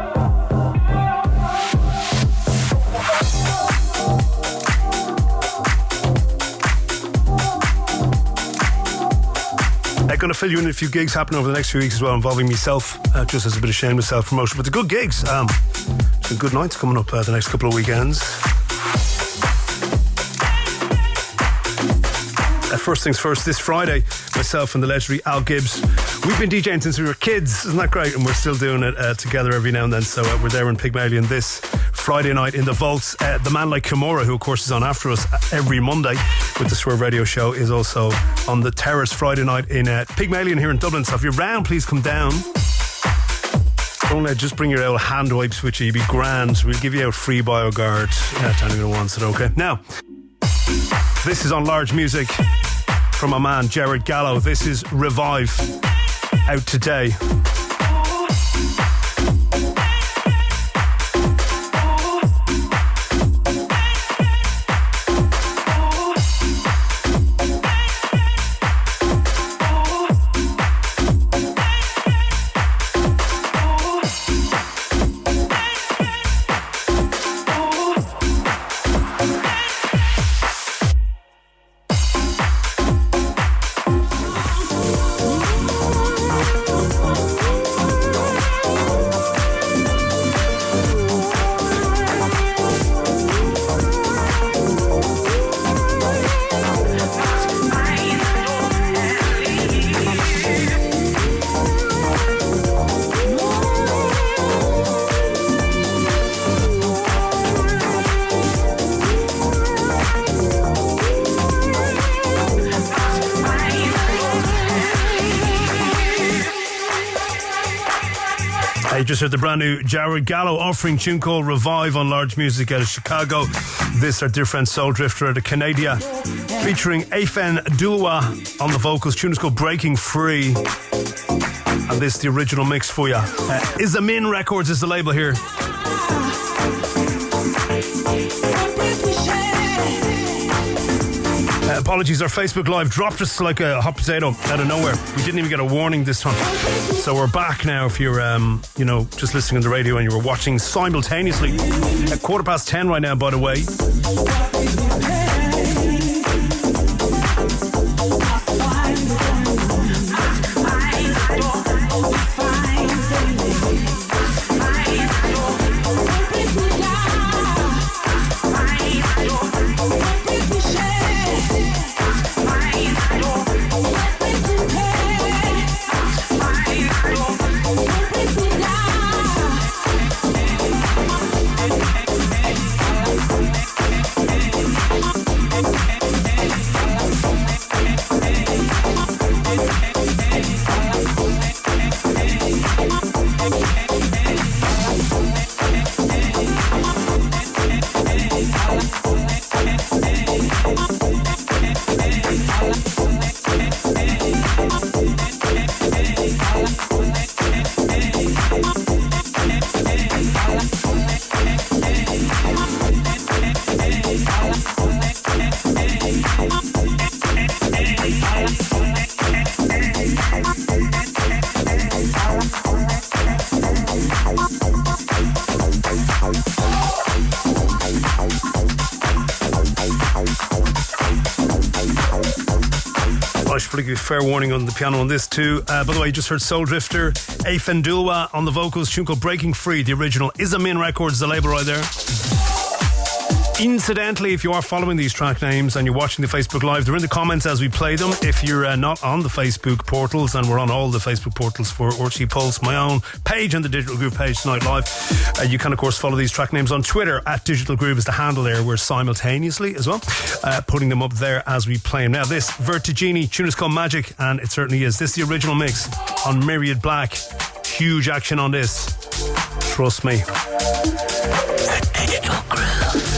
Going to fill you in a few gigs happening over the next few weeks as well, involving myself, just as a bit of shameless self-promotion. But the good gigs, some good nights coming up the next couple of weekends. First things first, this Friday, myself and the legendary Al Gibbs, we've been DJing since we were kids, isn't that great? And we're still doing it together every now and then, so we're there in Pygmalion this Friday night in the vaults. The man like Kimura, who of course is on after us every Monday with the Swerve Radio Show, is also on the Terrace Friday night in Pygmalion here in Dublin. So if you're around, please come down. Don't just bring your old hand wipes with you, you'd be grand. We'll give you out free BioGuard to anyone who wants it, okay? Now, this is on Large Music from my man Jared Gallo. This is Revive, out today. You just heard the brand new Jared Gallo offering tune called Revive on Large Music out of Chicago. This, our dear friend Soul Drifter out of Canada, featuring N.W.N on the vocals. Tune is called Breaking Free. And this is the original mix for you. N.W.N Records is the label here. Apologies, our Facebook Live dropped us like a hot potato out of nowhere. We didn't even get a warning this time. So we're back now if you're, just listening on the radio and you were watching simultaneously. At 10:15 right now, by the way. Pretty fair warning on the piano on this too. By the way, you just heard Soul Drifter, N.W.N on the vocals, tune called Breaking Free, the original N.W.N Records, the label right there. Incidentally, if you are following these track names and you're watching the Facebook Live, they're in the comments as we play them. If you're not on the Facebook portals, and we're on all the Facebook portals for RTE Pulse, my own page and the Digital Groove page tonight live, you can of course follow these track names on Twitter at Digital Groove is the handle there. We're simultaneously as well putting them up there as we play them. Now this Vertigini tune is called Magic, and it certainly is. This is the original mix on Myriad Black. Huge action on this, trust me. The Digital Groove.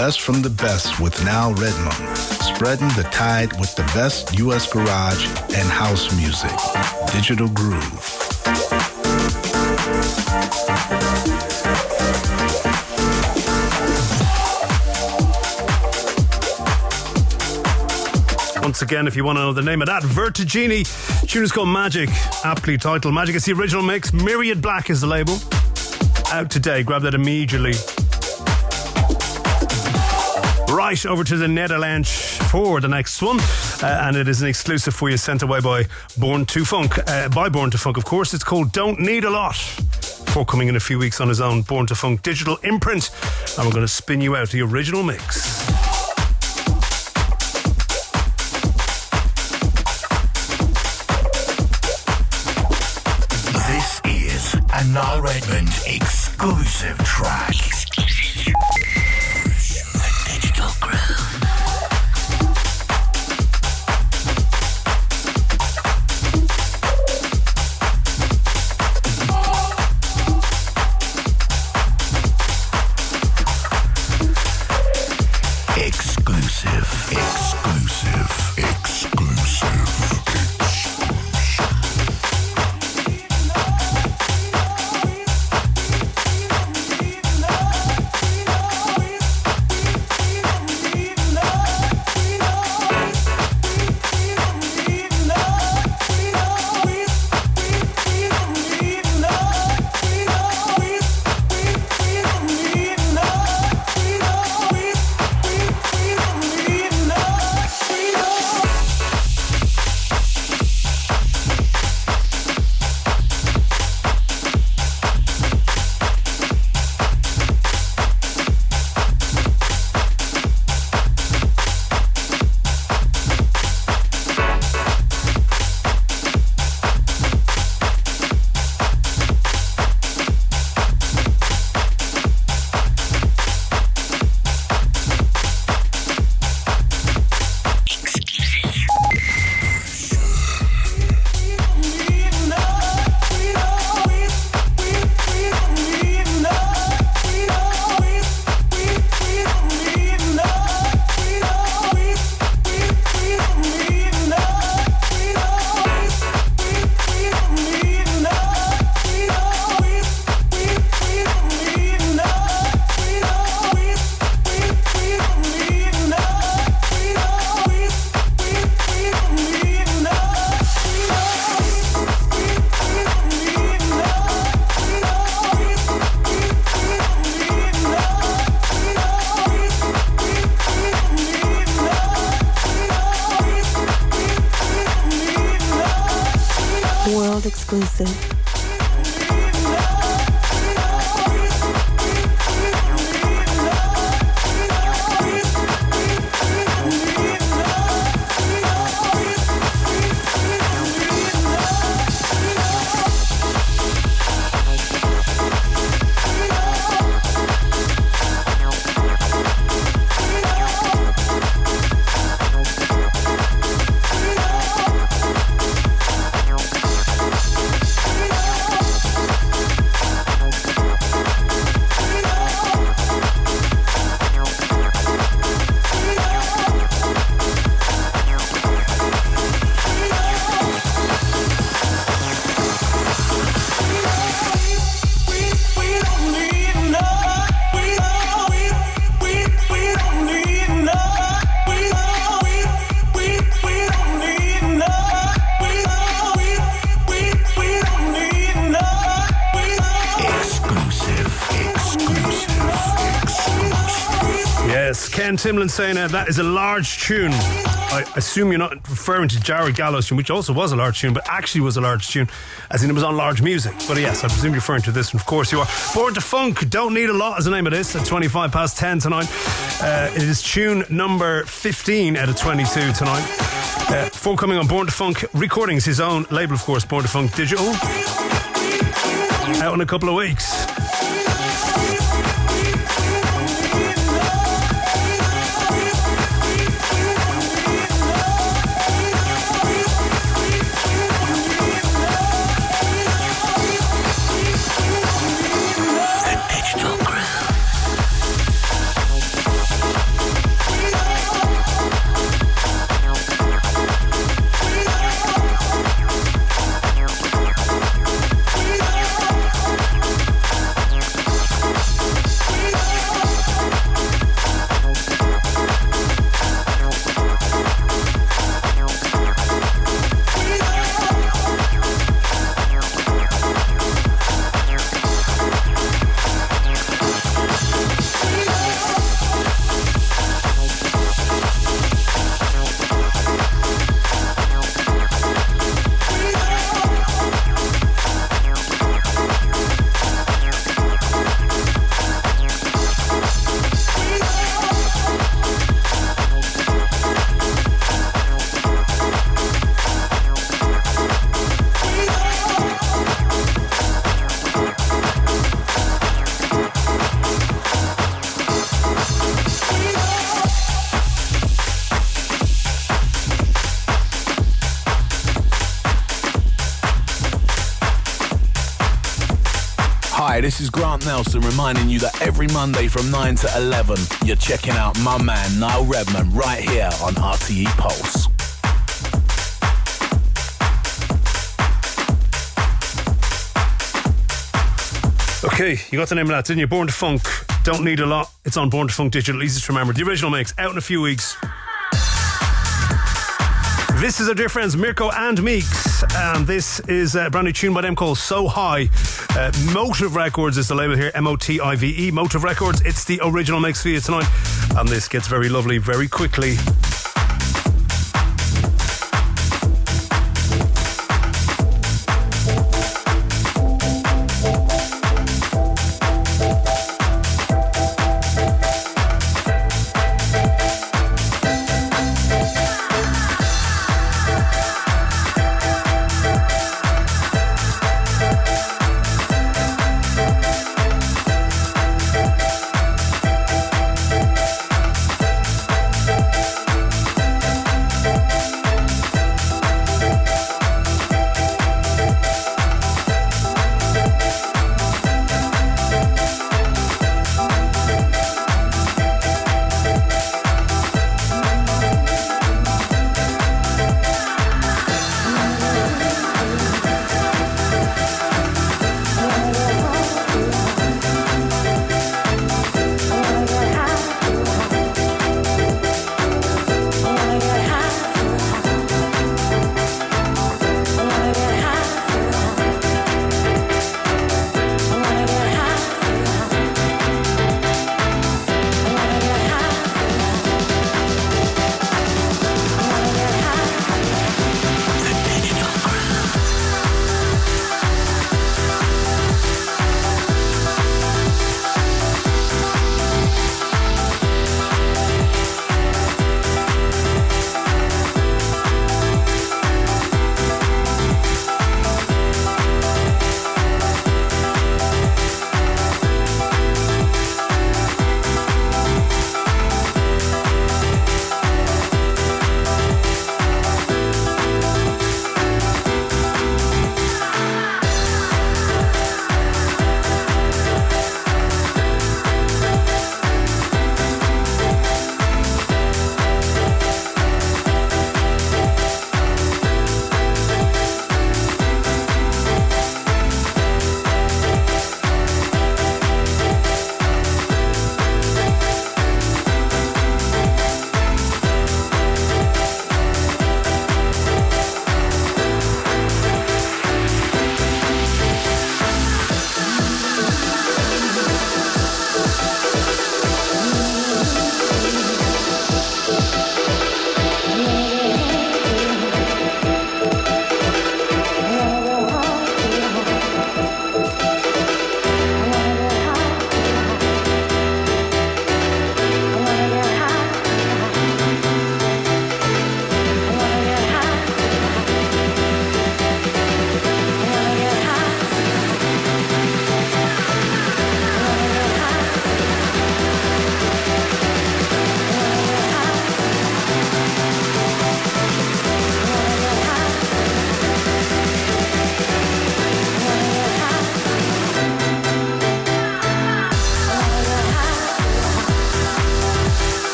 best from the best with Now Redmond, spreading the tide with the best U.S. garage and house music. Digital Groove. Once again, if you want to know the name of that, Vertigini. Tune is called Magic, aptly titled Magic. It's the original mix. Myriad Black is the label. Out today. Grab that immediately. Right over to the Netherlands for the next one, and it is an exclusive for you, sent away by Born to Funk. By Born to Funk, of course. It's called Don't Need a Lot. Forthcoming in a few weeks on his own Born to Funk digital imprint, and we're going to spin you out the original mix. This is a Nile Redmond exclusive track. Digital Groove. Exclusive. Ken Timlin saying that is a large tune. I assume you're not referring to Jared Gallo's tune, which also was a large tune, but actually was a large tune, as in it was on large music. But yes, I presume you're referring to this one. Of course you are. Born to Funk, Don't Need a Lot is the name of this, at 25 past 10 tonight. It is tune number 15 out of 22 tonight. Forthcoming on Born to Funk Recordings, his own label, of course, Born to Funk Digital. Out in a couple of weeks. this is Grant Nelson reminding you that every Monday from 9 to 11, you're checking out my man Niall Redman right here on RTE Pulse. Okay, you got the name of that, didn't you? Born to Funk. Don't need a lot. It's on Born to Funk Digital. Easy to remember. The original mix out in a few weeks. This is our dear friends Mirko and Meeks, and this is a brand new tune by them called So High. Motive Records is the label here, MOTIVE, Motive Records. It's the original mix for you tonight, and this gets very lovely very quickly.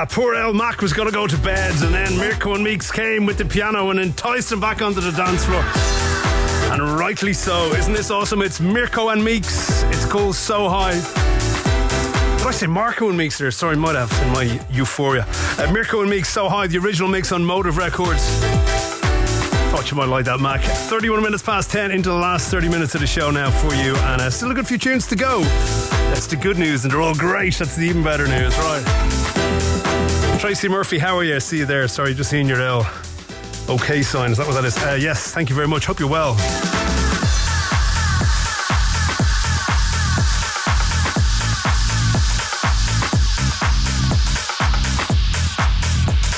Poor El Mac was going to go to bed, and then Mirko and Meeks came with the piano and enticed him back onto the dance floor. And rightly so. Isn't this awesome? It's Mirko and Meeks. It's called So High. Did I say Marco and Meeks there? Sorry, might have in my euphoria. Mirko and Meeks, So High, the original mix on Motive Records. Thought you might like that, Mac. 31 minutes past 10 into the last 30 minutes of the show now for you, and still a good few tunes to go. That's the good news, and they're all great. That's the even better news, right? Tracy Murphy, how are you? I see you there. Sorry, just seeing your OK sign. Is that what that is? Yes, thank you very much. Hope you're well.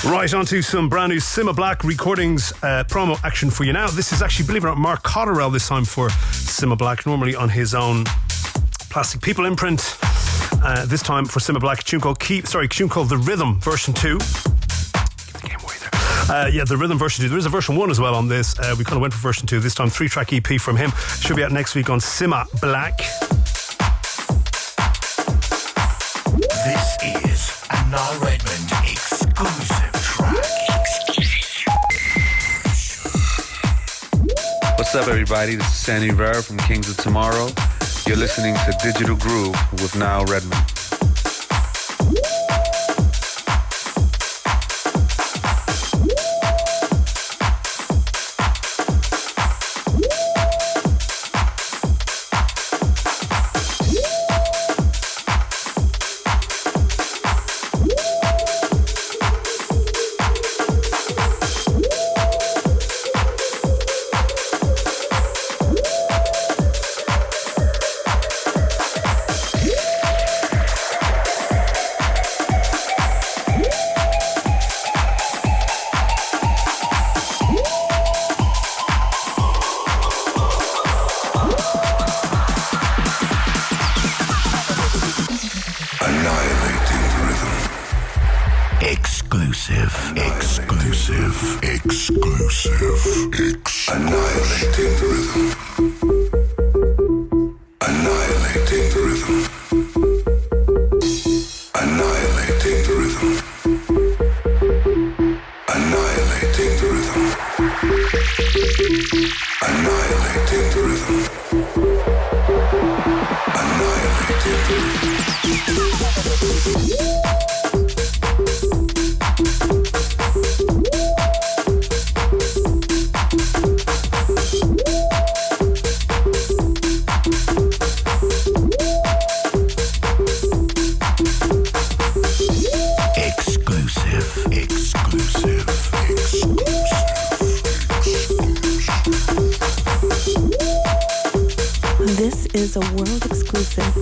Right, on to some brand new Simma Black recordings promo action for you now. This is actually, believe it or not, Mark Cotterell this time for Simma Black, normally on his own Plastic People imprint. This time for Simma Black, a tune called The Rhythm version 2. The Rhythm version 2. There is a version 1 as well on this. We kind of went for version 2 this time. 3-track EP from him. Should be out next week on Simma Black. This is a Niall Redmond exclusive track. What's up, everybody? This is Sandy Rivera from Kings of Tomorrow. You're listening to Digital Groove with Niall Redmond. This is a world exclusive.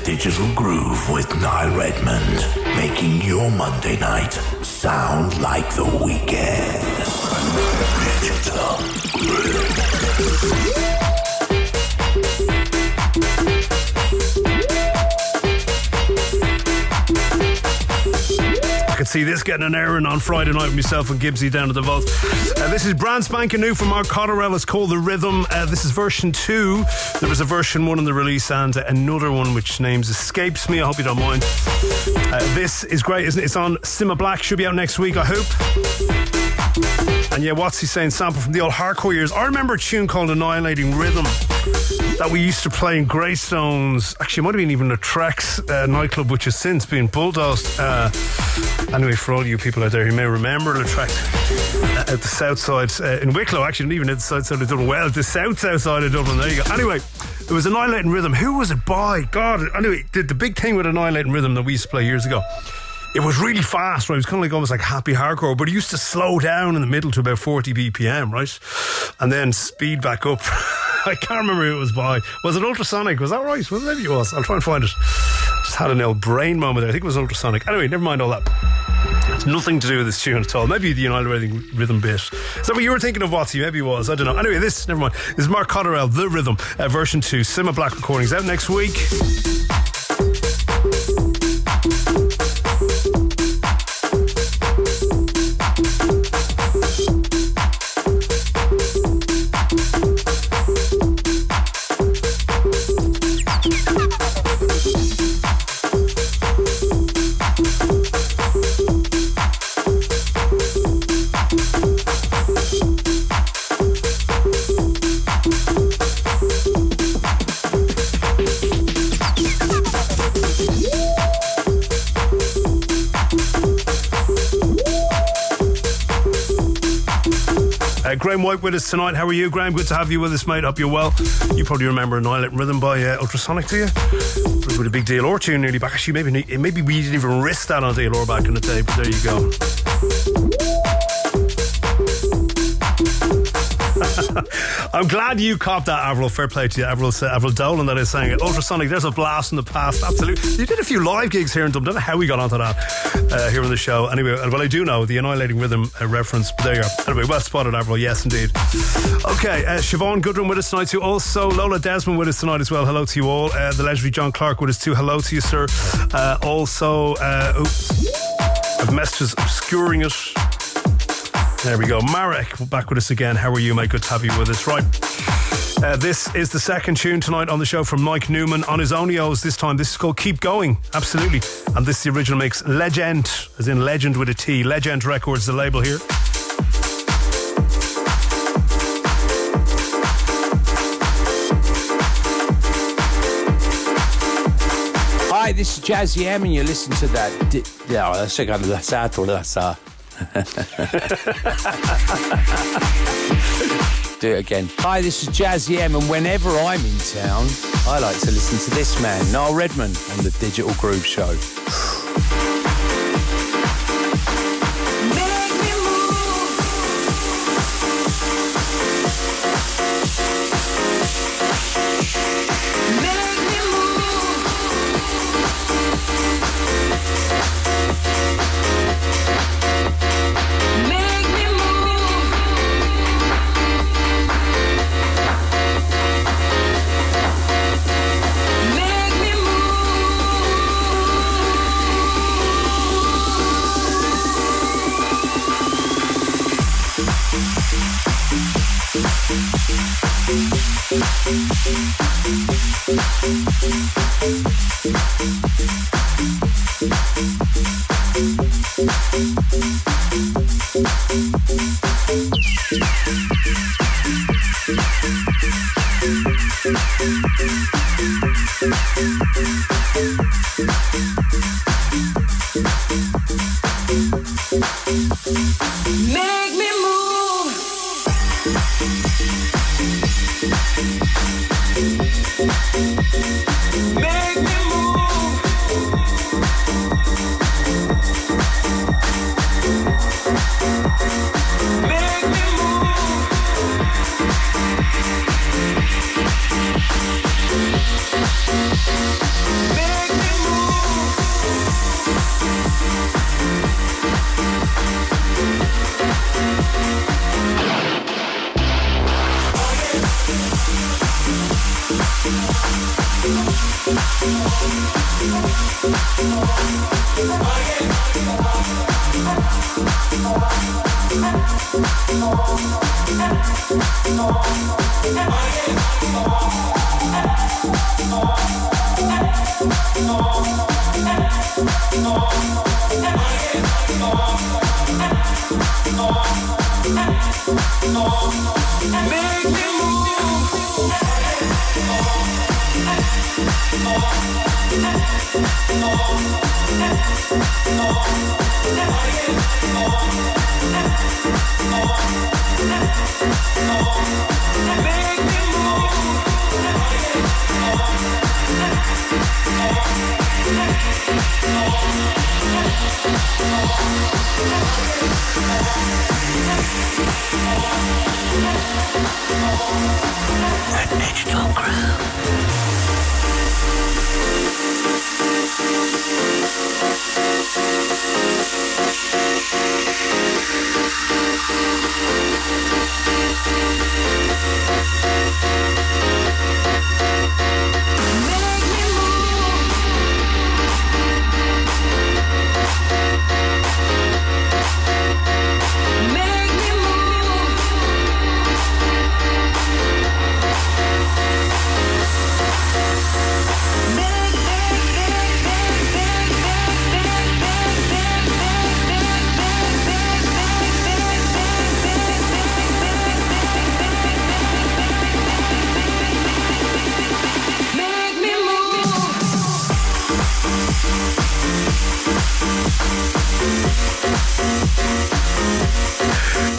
Digital Groove with Niall Redmond, making your Monday night sound like the weekend. Digital Groove. I could see this getting an airing on Friday night with myself and Gibbsy down at the vault. This is brand spanking new from Mark Cotterell. It's called The Rhythm. This is version 2. There was a version 1 in the release and another one which names escapes me. I hope you don't mind. This is great, isn't it? It's on Simma Black. Should be out next week, I hope. And yeah, what's he saying? Sample from the old hardcore years. I remember a tune called Annihilating Rhythm that we used to play in Greystones. Actually, it might have been even a Trax nightclub, which has since been bulldozed. Anyway, for all you people out there who may remember the Trax at the south side in Wicklow, actually, not even at the south side of Dublin. Well, the south side of Dublin. There you go. Anyway, it was Annihilating Rhythm. Who was it by? God. Anyway, the big thing with Annihilating Rhythm that we used to play years ago, it was really fast, right? It was kind of like almost like happy hardcore, but it used to slow down in the middle to about 40 BPM, right? And then speed back up. I can't remember who it was by. Was it Ultrasonic? Was that right? Well, maybe it was. I'll try and find it. Just had an old brain moment there. I think it was Ultrasonic. Anyway, never mind all that. It's nothing to do with this tune at all. Maybe the United Rhythm bit. Is that what you were thinking of, Watsy? Maybe it was. I don't know. Anyway, never mind. This is Mark Cotterell, The Rhythm, version 2. Sima Black recordings out next week. Graham White with us tonight. How are you, Graham? Good to have you with us, mate. Hope you're well. You probably remember Annihilate Rhythm by Ultrasonic, do you? With a big DLR tune nearly back. Actually, maybe we didn't even risk that on DLR back in the day, but there you go. I'm glad you copped that, Avril. Fair play to you, Avril Dolan, that is saying it. Ultrasonic, there's a blast in the past. Absolutely. You did a few live gigs here in Dublin. I don't know how we got onto that here on the show. Anyway, well, I do know the Annihilating Rhythm reference, but there you are. Anyway, well spotted, Avril. Yes, indeed. Okay, Siobhan Goodwin with us tonight too. Also, Lola Desmond with us tonight as well. Hello to you all. The legendary John Clark with us too. Hello to you, sir. Also, messages obscuring it. There we go. Marek, back with us again. How are you, mate? Good to have you with us. Right. This is the second tune tonight on the show from Mike Newman on his Onios this time. This is called Keep Going. Absolutely. And this is the original mix. Legend, as in legend with a T. Legend Records, the label here. Hi, this is Jazzy M and you're listening to that. Do it again. Hi, this is Jazzy M, and whenever I'm in town, I like to listen to this man, Niall Redman, on the Digital Groove Show.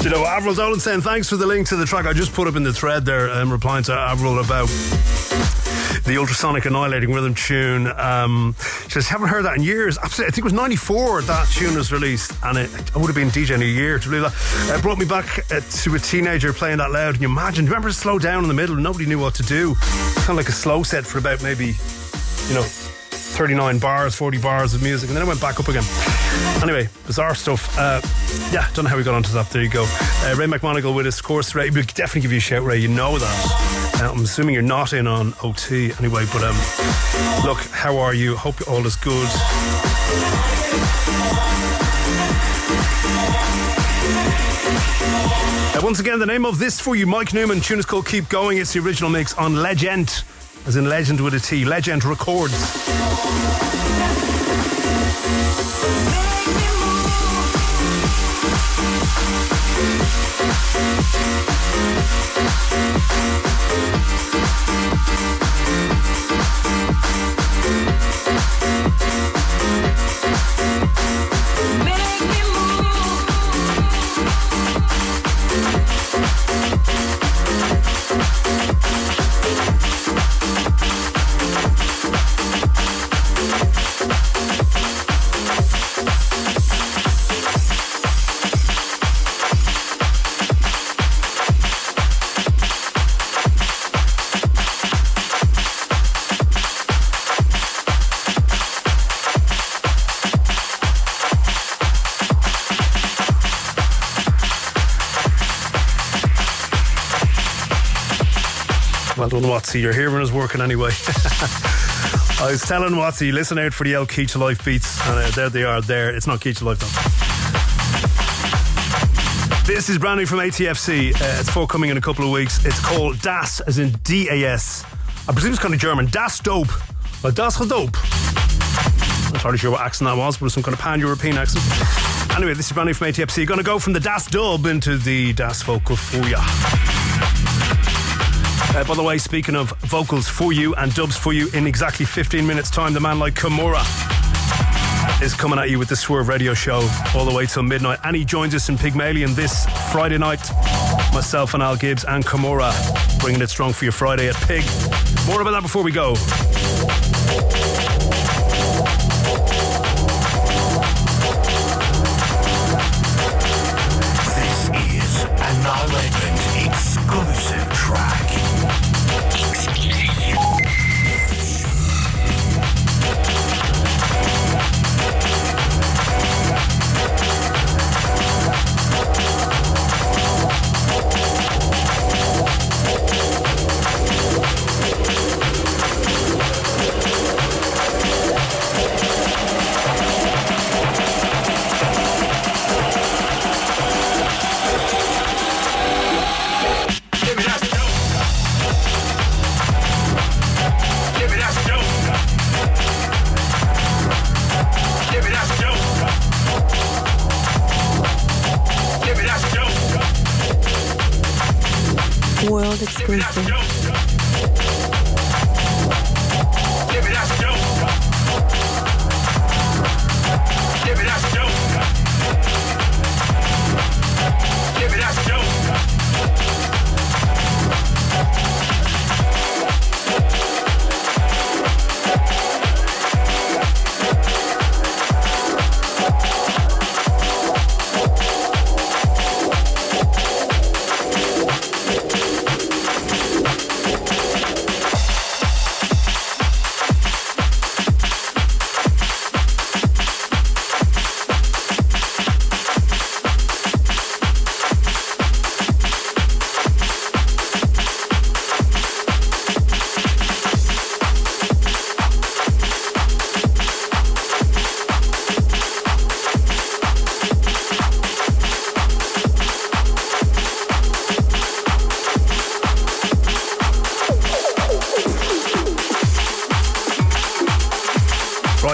You know, Avril Dolan saying thanks for the link to the track I just put up in the thread there, replying to Avril about the ultrasonic annihilating rhythm tune. She says, haven't heard that in years. Absolutely. I think it was 94 that tune was released, and I would have been DJing a year to believe that. It brought me back to a teenager playing that loud. Can you imagine? Do you remember to slow down in the middle? Nobody knew what to do. Kind of like a slow set for about maybe, 39 bars, 40 bars of music, and then it went back up again. Anyway, bizarre stuff. Don't know how we got onto that. There you go. Ray McMonigal with us, of course. Ray, we'll definitely give you a shout, Ray. You know that. I'm assuming you're not in on OT anyway, but look, how are you? Hope all is good. Once again, the name of this for you, Mike Newman. Tune is called Keep Going. It's the original mix on Legend, as in legend with a T. Legend Records. Well done, Watsy. Your hearing is working anyway. I was telling Watsy, listen out for the old Key to Life beats. And there they are there. It's not Key to Life though. This is brand new from ATFC. It's forthcoming in a couple of weeks. It's called Das, as in D-A-S. I presume it's kind of German. Das Dope. Or Das Dope. I'm not entirely sure what accent that was, but it's some kind of pan-European accent. Anyway, this is brand new from ATFC. Going to go from the Das Dub into the Das Vocal for ya. By the way, speaking of vocals for you and dubs for you, in exactly 15 minutes time, the man like Kimura is coming at you with the Swerve Radio Show all the way till midnight, and he joins us in Pygmalion this Friday night. Myself and Al Gibbs and Kimura bringing it strong for your Friday at Pig. More about that before we go. This is an N.W.N exclusive track. World exclusive.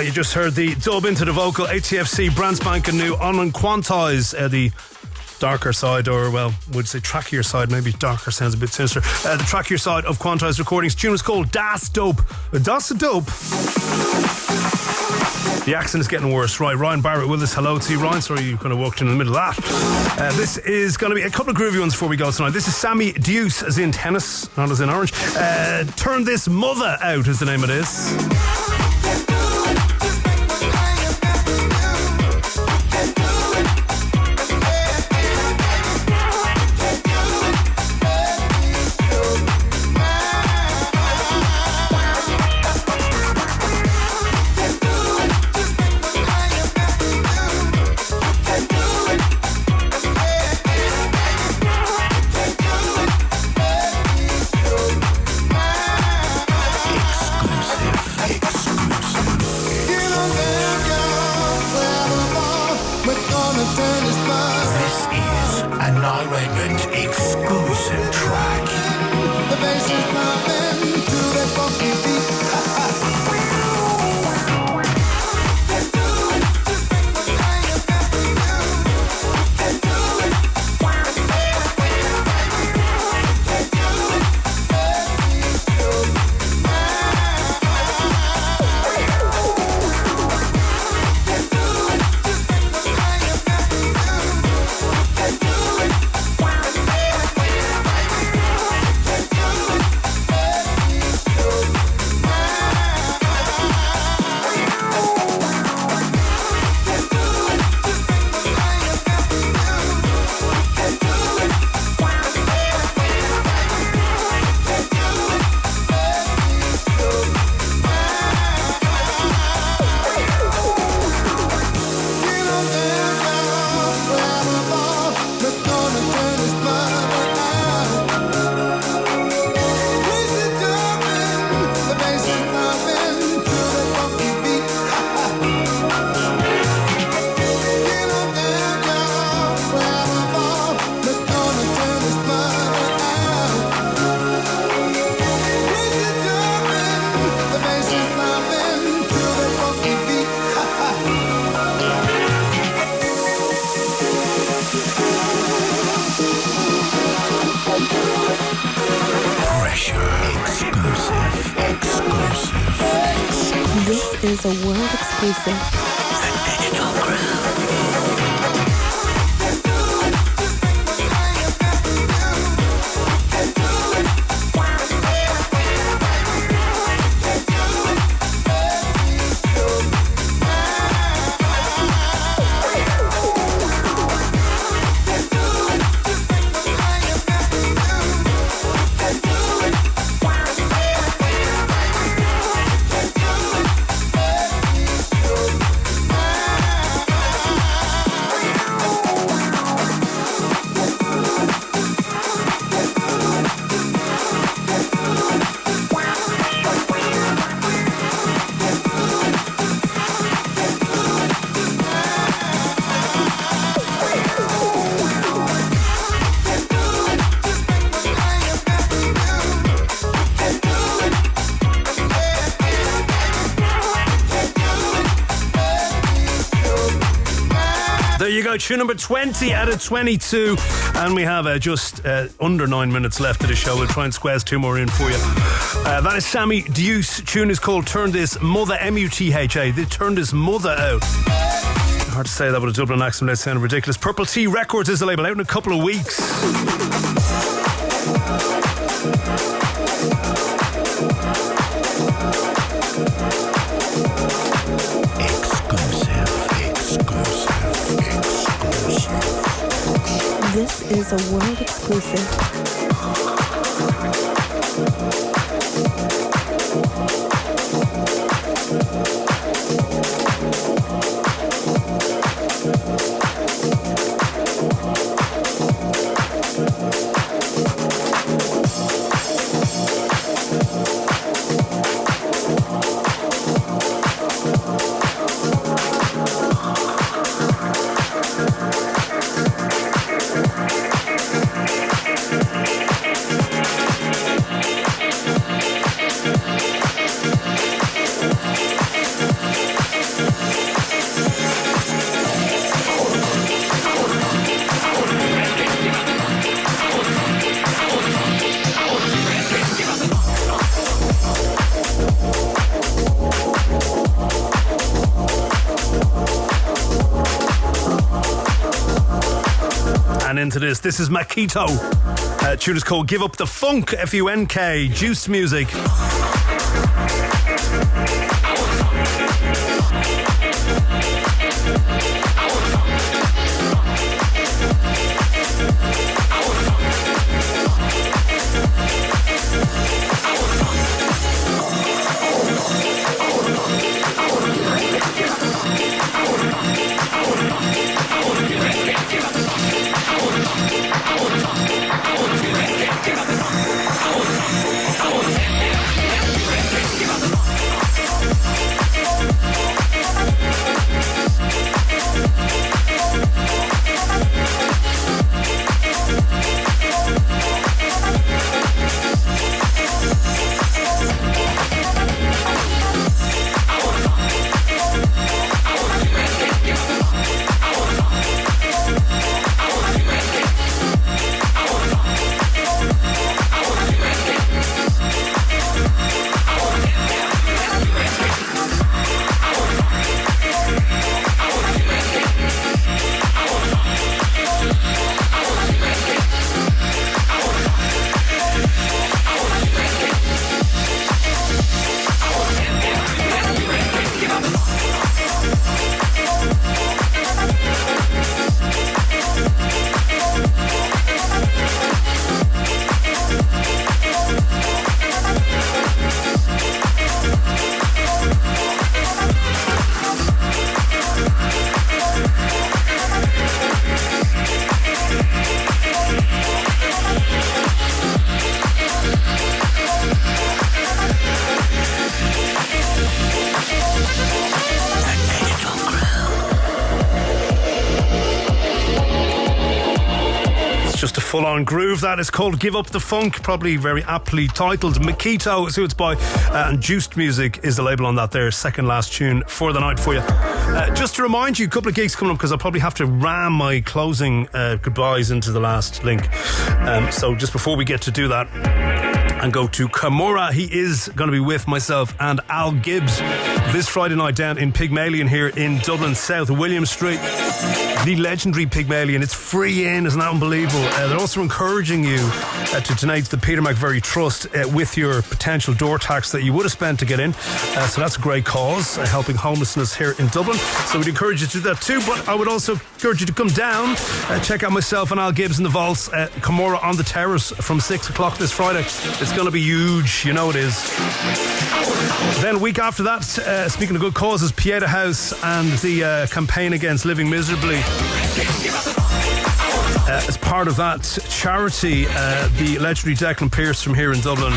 You just heard the dub into the vocal, ATFC, brand spanking new on Quantize, the darker side, or well, would say trackier side, maybe darker sounds a bit sinister. The trackier side of Quantize Recordings. Tune is called Das Dope. Das Dope. The accent is getting worse. Right, Ryan Barrett with us. Hello to you, Ryan. Sorry you kind of walked in the middle of that. This is going to be a couple of groovy ones before we go tonight. This is Sammy Deuce, as in tennis, not as in orange. Turn This Mother Out is the name of this. This is a world exclusive. The Digital Groove. There you go, tune number 20 out of 22. And we have just under 9 minutes left of the show. We'll try and squeeze two more in for you. That is Sammy Deuce. Tune is called Turn This Mother, M-U-T-H-A. They turned this mother out. Hard to say that with a Dublin accent without sounding ridiculous. Purple Tea Records is the label, out in a couple of weeks. This is a world exclusive. end to this. This is Makito. Tune is called Give Up the Funk, F-U-N-K, Juice Music. Full-on groove. That is called Give Up the Funk, probably very aptly titled. Makito is who it's by, and Juiced Music is the label on that there. Second last tune for the night for you. Just to remind you, a couple of gigs coming up, because I'll probably have to ram my closing goodbyes into the last link. So just before we get to do that and go to Camorra, he is going to be with myself and Al Gibbs this Friday night down in Pygmalion here in Dublin, South William Street. The legendary Pygmalion. It's free in, isn't that unbelievable? They're also encouraging you to donate to the Peter McVerry Trust with your potential door tax that you would have spent to get in. So that's a great cause, helping homelessness here in Dublin. So we'd encourage you to do that too, but I would also encourage you to come down, check out myself and Al Gibbs in the Vaults at Camorra on the Terrace from 6 o'clock this Friday. It's going to be huge, you know it is. Then a week after that, speaking of good causes, Pieta House and the campaign against living miserably. As part of that charity, the legendary Declan Pearce from here in Dublin,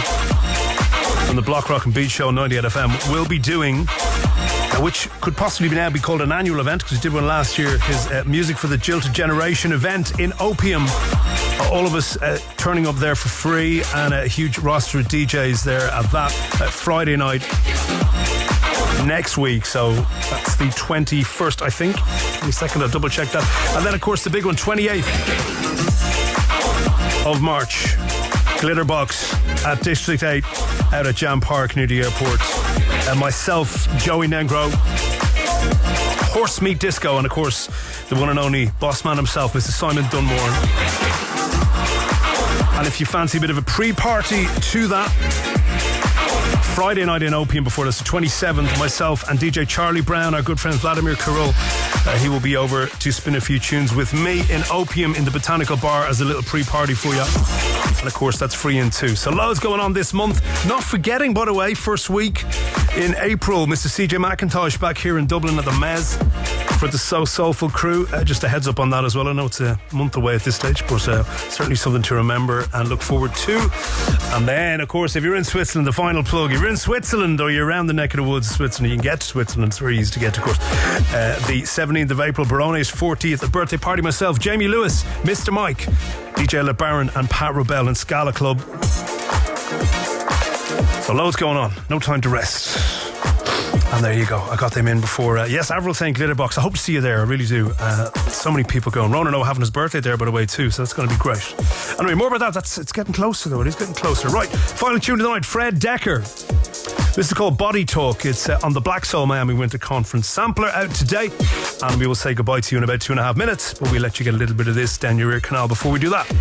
from the Block Rock and Beat Show on 98 FM, will be doing, which could possibly now be called an annual event, because he did one last year, his Music for the Jilted Generation event in Opium. All of us turning up there for free, and a huge roster of DJs there at that Friday night next week. So that's the 21st, I think. Any second, I'll double check that. And then, of course, the big one, 28th of March, Glitterbox at District 8 out at Jam Park near the airport. And myself, Joey Negro, Horse Meat Disco, and of course the one and only boss man himself, Mr. Simon Dunmore. And if you fancy a bit of a pre-party to that, Friday night in Opium before this, the 27th, myself and DJ Charlie Brown, our good friend Vladimir Karol, he will be over to spin a few tunes with me in Opium in the Botanical Bar as a little pre-party for you. And of course that's free in too. So loads going on this month. Not forgetting, by the way, first week in April, Mr. CJ McIntosh back here in Dublin at the Mez for the So Soulful crew. Just a heads up on that as well. I know it's a month away at this stage, but certainly something to remember and look forward to. And then, of course, if you're in Switzerland, the final plug, if you're in Switzerland or you're around the neck of the woods of Switzerland, you can get to Switzerland. It's very easy to get to, of course. The 17th of April, Barone's 40th birthday party. Myself, Jamie Lewis, Mr. Mike, DJ LeBaron and Pat Rebel in Scala Club. So loads going on. No time to rest. And there you go. I got them in before. Yes, Avril saying Glitterbox. I hope to see you there. I really do. So many people going. Ronan O having his birthday there, by the way, too. So that's going to be great. Anyway, more about that. It's getting closer, though. It is getting closer. Right. Final tune tonight. Fred Decker. This is called Body Talk. It's on the Black Soul Miami Winter Conference sampler out today. And we will say goodbye to you in about 2.5 minutes. But we'll let you get a little bit of this down your ear canal before we do that.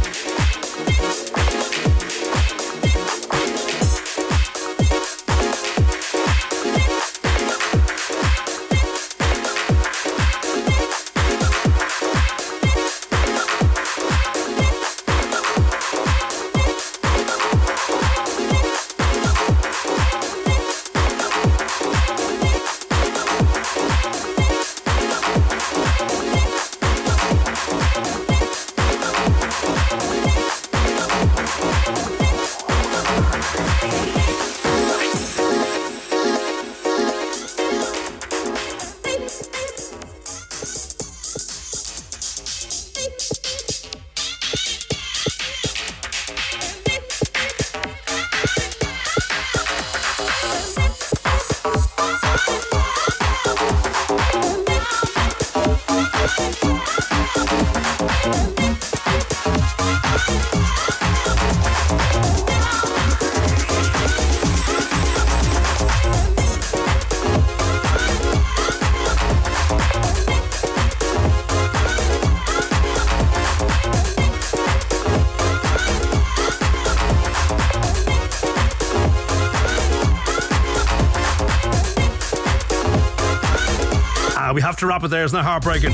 We have to wrap it there. Isn't that heartbreaking?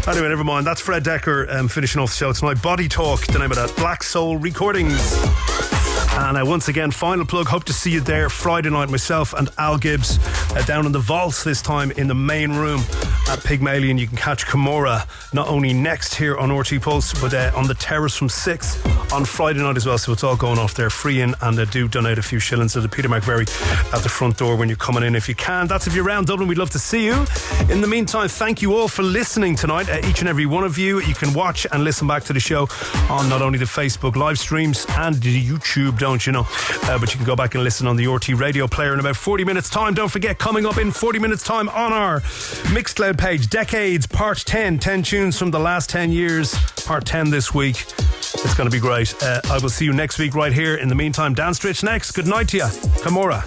Anyway, never mind. That's Fred Decker finishing off the show tonight. Body Talk, the name of that. Black Soul Recordings. And once again, final plug. Hope to see you there Friday night. Myself and Al Gibbs down in the vaults, this time in the main room at Pygmalion. You can catch Kimura not only next here on RTE Pulse, but on the terrace from 6 on Friday night as well. So it's all going off there free in, and do donate a few shillings to the Peter McVerry at the front door when you're coming in if you can. That's if you're around Dublin. We'd love to see you. In the meantime, thank you all for listening tonight, each and every one of you. You can watch and listen back to the show on not only the Facebook live streams and the YouTube, don't you know, but you can go back and listen on the RTE radio player in about 40 minutes time. Don't forget, coming up in 40 minutes time on our Mixcloud page, Decades Part 10 tunes from the last 10 years, Part 10 this week. It's going to be great. I will see you next week right here. In the meantime, Dan Stritch next. Good night to you. Kimura.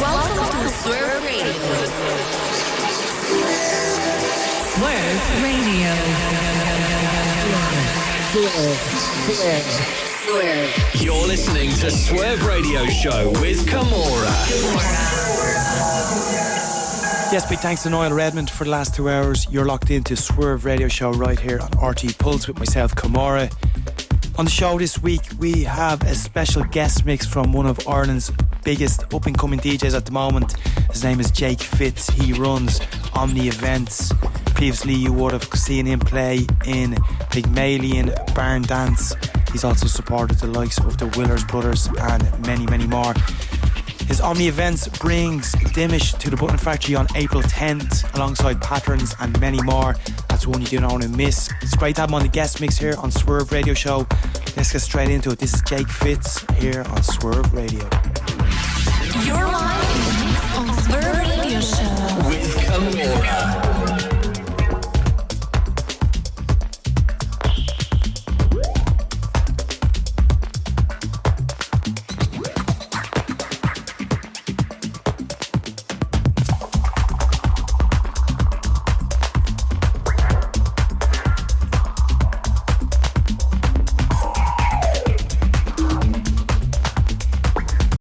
Welcome to Swerve Radio. Swerve Radio. Swerve. You're listening to Swerve Radio Show with Kimura. Yes, big thanks to Niall Redmond for the last 2 hours. You're locked into Swerve Radio Show right here on RTE Pulse with myself, Kimura. On the show this week, we have a special guest mix from one of Ireland's biggest up-and-coming DJs at the moment. His name is Jake Fitz. He runs Omni Events. Previously, you would have seen him play in Pygmalion, Barn Dance. He's also supported the likes of the Willers Brothers and many, many more. His Omni Events brings Dimish to the Button Factory on April 10th alongside Patterns and many more. That's one you don't want to miss. It's great to have him on the guest mix here on Swerve Radio Show. Let's get straight into it. This is Jake Fitz here on Swerve Radio. You're live on Swerve Radio Show with Kimura.